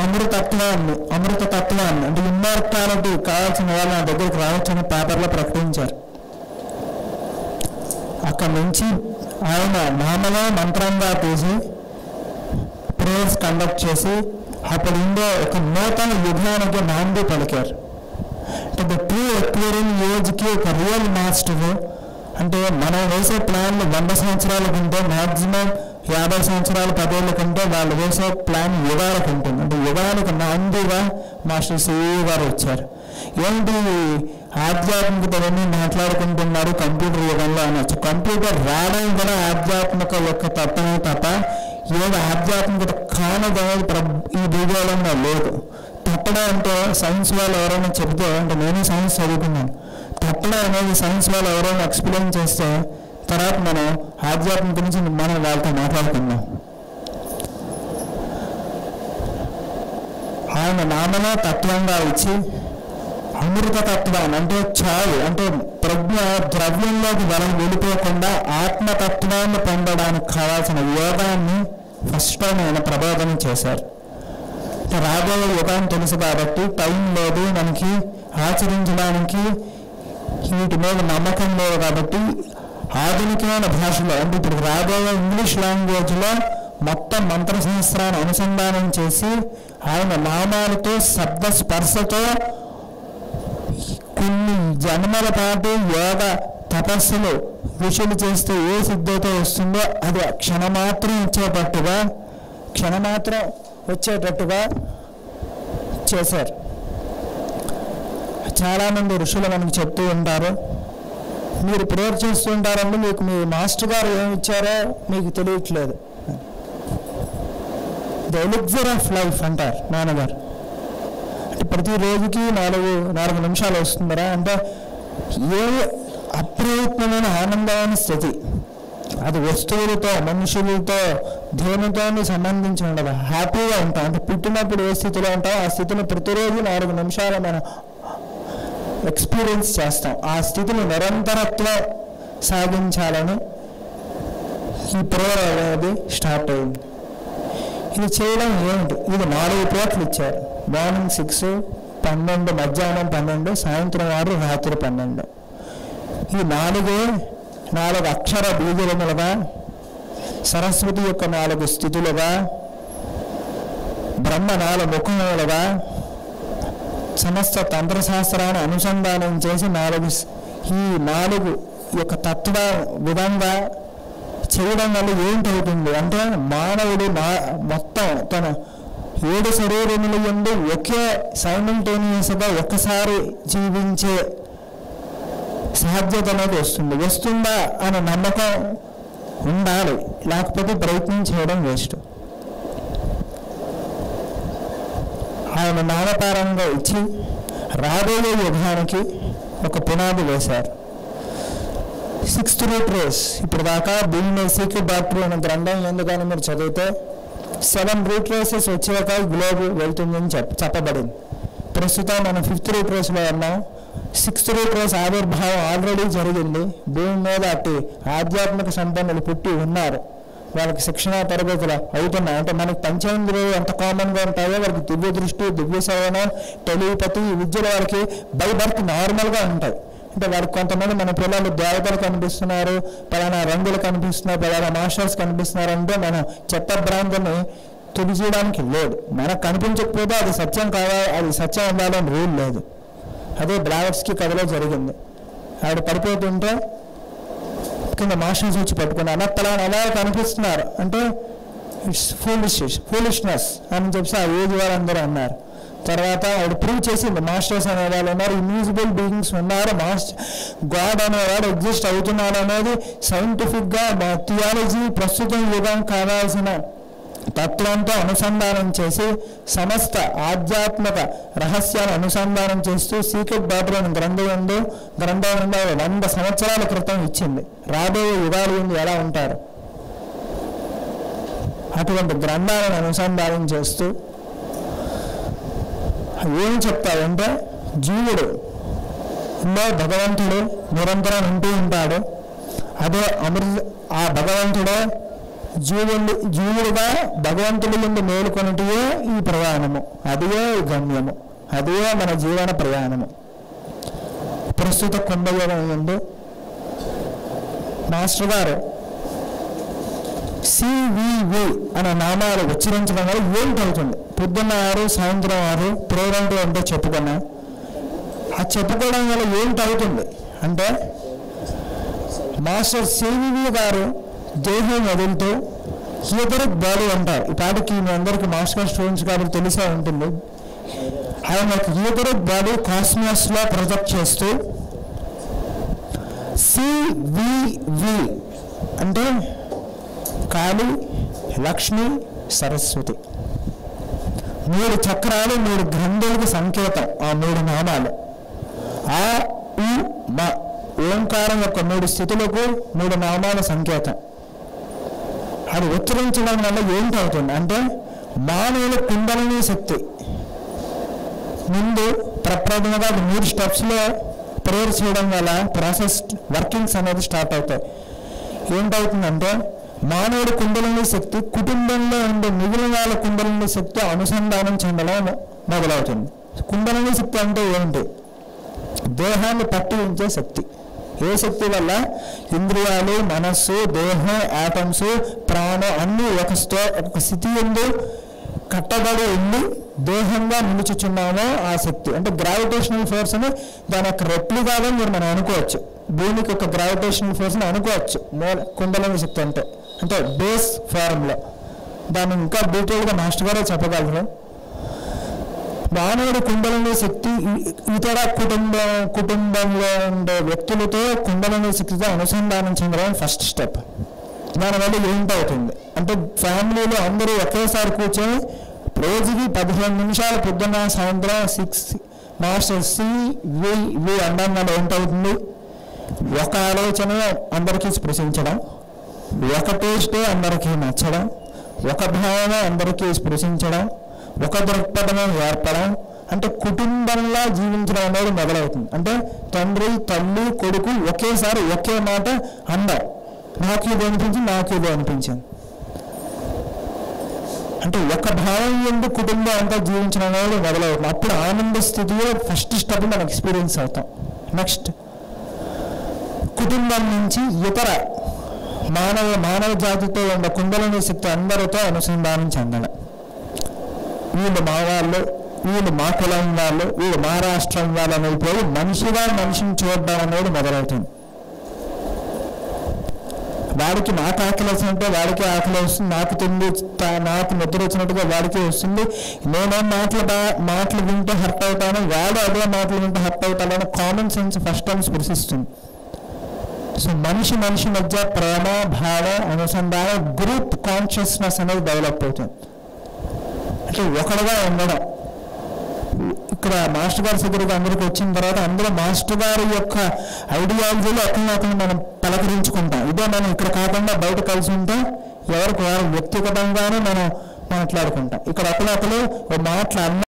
అమృతతత్వాన్ని అంటే ఇమ్మోర్టాలిటీ కావాల్సిన వాళ్ళు నా దగ్గరికి రావచ్చని పేపర్లో ప్రకటించారు. అక్కడి నుంచి ఆయన నామలో మంత్రంగా తీసి ప్రేయర్స్ కండక్ట్ చేసి అప్పుడు ఉండే ఒక నూతన యుగానికి నాంది పలికారు. అంటే ద ట్రూ ఎక్వైరింగ్ ఏజ్కి ఒక రియల్ మాస్టర్. అంటే మనం వేసే ప్లాన్లు 100 సంవత్సరాల కంటే మ్యాక్సిమం 50 సంవత్సరాలు 10 ఏళ్ళ కంటే వాళ్ళు వేసే ప్లాన్ యుగాలకు ఉంటుంది. అంటే యుగానికి నాందిగా మాస్టర్ సివి గారు వచ్చారు. ఏంటి ఆధ్యాత్మికతలన్నీ మాట్లాడుకుంటున్నారు కంప్యూటర్ యుగంలో అనొచ్చు. కంప్యూటర్ రావడం కూడా ఆధ్యాత్మిక యొక్క తప్పనే తప్ప ఏదో ఆధ్యాత్మికత కానదనేది ఈ భూగోళంలో లేదు. తప్పడం అంటే సైన్స్ వాళ్ళు ఎవరైనా చెబితే, అంటే నేను సైన్స్ చదువుకున్నాను, తప్పడం అనేది సైన్స్ వాళ్ళు ఎవరైనా ఎక్స్ప్లెయిన్ చేస్తే తర్వాత మనం ఆధ్యాత్మిక గురించి మనం వాళ్ళతో మాట్లాడుకుందాం. ఆయన నామనే తత్వంగా ఇచ్చి అమృత తత్వాన్ని అంటే చాలు అంటే ప్రజ్ఞ ద్రవ్యంలోకి వెళ్ళిపోకుండా ఆత్మతత్వాన్ని పొందడానికి కావాల్సిన యోగాన్ని ఫస్ట్ టైం ఆయన ప్రబోధన చేశారు. రాబోయే యుగాన్ని తెలుసు కాబట్టి టైం లేదు మనకి ఆచరించడానికి, వీటి మీద నమ్మకం లేదు కాబట్టి ఆధునికమైన భాషలో అంటే ఇప్పుడు రాబోయే ఇంగ్లీష్ లాంగ్వేజ్లో మొత్తం మంత్రశాస్త్రాన్ని అనుసంధానం చేసి ఆయన నామాలతో శబ్ద స్పర్శతో కొన్ని జన్మల పాటు యోగ తపస్సులు ఋషులు చేస్తే ఏ సిద్ధతో వస్తుందో అది క్షణమాత్రం వచ్చేటట్టుగా చేశారు. చాలామంది ఋషులు మనకు చెప్తూ ఉంటారు, మీరు ప్రేయర్ చేస్తూ ఉంటారండి, మీకు మీ మాస్టర్ గారు ఏమి ఇచ్చారో మీకు తెలియట్లేదు. ద ఎలిక్సర్ ఆఫ్ లైఫ్ అంటారు నాన్నగారు. అంటే ప్రతి రోజుకి 4 నిమిషాలు వస్తుందరా అంటే ఏ అప్రయత్నమైన ఆనందమైన స్థితి, అది వస్తువులతో మనుషులతో దేనితో సంబంధించి ఉండదు. హ్యాపీగా ఉంటాం అంటే పుట్టినప్పుడు ఏ స్థితిలో ఉంటాం ఆ స్థితిని ప్రతిరోజు 4 నిమిషాలు మనం ఎక్స్పీరియన్స్ చేస్తాం. ఆ స్థితిని నిరంతరత్వం సాగించాలని ఈ ప్రేయర్ అనేది స్టార్ట్ అయింది. ఇది చేయడం ఏమిటి, ఇది 4 పూటలు ఇచ్చారు. మార్నింగ్ 6, 12, మధ్యాహ్నం 12, సాయంత్రం 6, రాత్రి 12. ఈ 4 అక్షర బీజములుగా, సరస్వతి యొక్క 4 స్థితులుగా, బ్రహ్మ 4 ముఖములుగా, సమస్త తంత్రశాస్త్రాన్ని అనుసంధానం చేసి ఈ 4 యొక్క తత్వ విధంగా చేయడం వల్ల ఏంటవుతుంది అంటే మానవుడు మొత్తం తన 7 శరీరముల యందు ఒకే సైమల్టేనియస్గా ఒక్కసారి జీవించే సాధ్యత అనేది వస్తుందా అనే నమ్మకం ఉండాలి, లేకపోతే ప్రయత్నం చేయడం వేస్ట్. ఆయన నామపారంగా ఇచ్చి రాబోయే యుగానికి ఒక పునాది వేశారు. 6th రూట్ రేస్ ఇప్పుడు దాకా దీన్ని సీక్రెట్ డాక్టర్ అనే గ్రంథం ఎందుకని మీరు చదివితే 7 రూట్ రేసెస్ వచ్చాక గ్లోబ్ వెళ్తుందని చెప్పబడింది. ప్రస్తుతం మనం 5th రూట్ రేస్లో ఉన్నాం. 6th రూట్ రేస్ ఆవిర్భావం ఆల్రెడీ జరిగింది. భూమి మీద అట్టి ఆధ్యాత్మిక సంపన్నులు పుట్టి ఉన్నారు, వాళ్ళకి శిక్షణ తరగతులు అవుతున్నాయి. అంటే మనకి పంచేంద్రియాలు ఎంత కామన్గా ఉంటాయో వాళ్ళకి దివ్య దృష్టి, దివ్య శ్రవణం, టెలిపతి విద్యలు వాళ్ళకి బై బర్త్ నార్మల్గా ఉంటాయి. అంటే వాళ్ళకి కొంతమంది మన పిల్లలు దేవతలు కనిపిస్తున్నారు, పలానా రంగులు కనిపిస్తున్నారు, పలానా మాస్టర్స్ కనిపిస్తున్నారు అంటే మనం చెత్త భ్రాంతిని తుడిచేయడానికి లేదు. మనకు కనిపించకపోతే అది సత్యం కావాలి, అది సత్యం ఉండాలని రూల్ లేదు. అదే బ్లావెట్స్కి కథలో జరిగింది. ఆవిడ పడిపోతుంటే కింద మాస్టర్స్ వచ్చి పట్టుకున్నారు, పలానా అలా కనిపిస్తున్నారు అంటే ఇట్స్ ఫూలిష్నెస్ అని చెప్పి ఆ ఏజ్ వాళ్ళందరూ అన్నారు. తర్వాత ఆవిడ ప్రూవ్ చేసింది మాస్టర్స్ అనేవాళ్ళు ఉన్నారు, ఇన్విజిబుల్ బీయింగ్స్ ఉన్నారు, గాడ్ అనేవాడు ఎగ్జిస్ట్ అవుతున్నాడు అనేది సైంటిఫిక్గా థియాలజీ ప్రస్తుతం యుగం కావాల్సిన తత్వంతో అనుసంధానం చేసి సమస్త ఆధ్యాత్మిక రహస్యాలు అనుసంధానం చేస్తూ సీక్రెట్ డాటర్ అని గ్రంథం 100 సంవత్సరాల క్రితం ఇచ్చింది. రాబోయే యుగాలు ఎలా ఉంటారు అటువంటి గ్రంథాలను అనుసంధానం చేస్తూ ఏం చెప్తాడంటే జీవుడు భగవంతుడు నిరంతరం ఉంటూ ఉంటాడు, అదే ఆ భగవంతుడే జీవుడుగా భగవంతుడి ముందు మేలుకొనిటియే ఈ ప్రయాణము, అదే గమ్యము, అదే మన జీవన ప్రయాణము. ప్రస్తుత కుంభయోగం ముందు మాస్టర్ గారు సివివి అనే నామాలు ఉచ్చరించడం వల్ల ఏంటవుతుంది? పొద్దున్న 6 సాయంత్రం 6 ప్రేరంటూ అంటే చెప్పుకున్నా, ఆ చెప్పుకోవడం వల్ల ఏంటవుతుంది అంటే మాస్టర్ సివివి గారు దేహం వదులుతూ ఈథరిక్ బాడీ అంటారు. ఈ పాటికి మీ అందరికీ మాస్టర్ స్టూడెంట్స్ గారికి తెలిసే ఉంటుంది. ఆయన ఈథరిక్ బాడీ కాస్మోస్లో ప్రొజెక్ట్ చేస్తూ సివివి అంటే కాళీ, లక్ష్మి, సరస్వతి 3 చక్రాలు 3 గ్రంథులకు సంకేతం. ఆ 3 నామాలు ఆ ఉ మ ఓంకారం యొక్క 3 స్థితులకు 3 నామాల సంకేతం. అది ఉచ్చరించడం వల్ల ఏంటవుతుంది అంటే మానవుల కుండలిని శక్తి ముందు ప్రప్రథమంగా 3 స్టెప్స్లో ప్రేయర్ చేయడం వల్ల ప్రాసెస్ వర్కింగ్స్ అనేది స్టార్ట్ అవుతాయి. ఏంటవుతుందంటే మానవుడి కుండలిని శక్తి కుటుంబంలో ఉండే మిగిలిన వాళ్ళ కుండలిని శక్తి అనుసంధానం చెందడం మొదలవుతుంది. కుండలిని శక్తి అంటే ఏంటి? దేహాన్ని పట్టి ఉంచే శక్తి. ఏ శక్తి వల్ల ఇంద్రియాలు, మనస్సు, దేహం, ఆటమ్స్, ప్రాణం అన్నీ ఒక స్థితి ఎందు కట్టబడి ఉండి దేహంగా నిలుచుచున్నామో ఆ శక్తి అంటే గ్రావిటేషనల్ ఫోర్స్ అని దాని యొక్క రెప్లికాగా మనం అనుకోవచ్చు. భూమికి ఒక గ్రావిటేషనల్ ఫోర్స్ని అనుకోవచ్చు కుండలిని శక్తి అంటే బేస్ ఫారంలో. దాన్ని ఇంకా డీటెయిల్గా మాస్టర్ గారే చెప్పగలరు. మానవుడి కుండలిని శక్తి ఇతర కుటుంబంలో ఉండే వ్యక్తులతో కుండలిని శక్తితో అనుసంధానం చెందడం ఫస్ట్ స్టెప్. దానివల్ల ఏంటవుతుంది అంటే ఫ్యామిలీలో అందరూ ఒకేసారి కూర్చొని రోజుకి 15 నిమిషాలు పొద్దున్న సాయంత్రం 6 మాస్టర్ సివి అనడం వల్ల ఏంటవుతుంది? ఒక ఆలోచన అందరికీ స్పృశించడం, ఒక టేస్టే అందరికీ నచ్చడం, ఒక భావన అందరికీ స్పృశించడం, ఒక దృక్పథం ఏర్పడం అంటే కుటుంబంలా జీవించడం అనేది మొదలవుతుంది. అంటే తండ్రి, తల్లి, కొడుకు ఒకేసారి ఒకే మాట అందం, నాకు ఇది అనిపించింది, నాకు ఇది అనిపించింది అంటే ఒక భావం ఎందు కుటుంబం అంతా జీవించడం అనేది మొదలవుతుంది. అప్పుడు ఆనంద స్థితిలో ఫస్ట్ స్టెప్ మనం ఎక్స్పీరియన్స్ అవుతాం. నెక్స్ట్ కుటుంబం నుంచి ఇతర మానవ జాతితో ఉన్న కుండలిని శక్తి అందరితో అనుసంధానం చెందడం. వీళ్ళు మా వాళ్ళు, వీళ్ళు మా కులం వాళ్ళు, వీళ్ళు మా రాష్ట్రం వాళ్ళు అనేది పోయి మనిషిగా మనిషిని చూడడం అనేది మొదలవుతుంది. వాడికి నాకు ఆకలి వస్తుంటే వాడికి ఆకలి వస్తుంది, నాకు నిద్ర వచ్చినట్టుగా వాడికి వస్తుంది. నేనేం మాటలు వింటే హర్ట్ అవుతాను, వాడు అదే మాటలు వింటే హర్ట్ అవుతానని కామన్ సెన్స్ ఫస్ట్ టైం స్పృశిస్తుంది. సో మనిషి మధ్య ప్రేమ, భావం, అనుసంధానం, గ్రూప్ కాన్షియస్నెస్ అనేది డెవలప్ అవుతుంది. అంటే ఒకడుగా ఉండడం. ఇక్కడ మాస్టర్ గారి దగ్గరికి అందరికి వచ్చిన తర్వాత అందరూ మాస్టర్ గారి యొక్క ఐడియాలజీలో ఒకరినొకరు మనం పలకరించుకుంటాం. ఇదే మనం ఇక్కడ కాకుండా బయట కలిసి ఉంటే ఎవరికి వారు వ్యక్తిగతంగానే మనం మాట్లాడుకుంటాం. ఇక్కడ ఒకరు మాట్లాడిన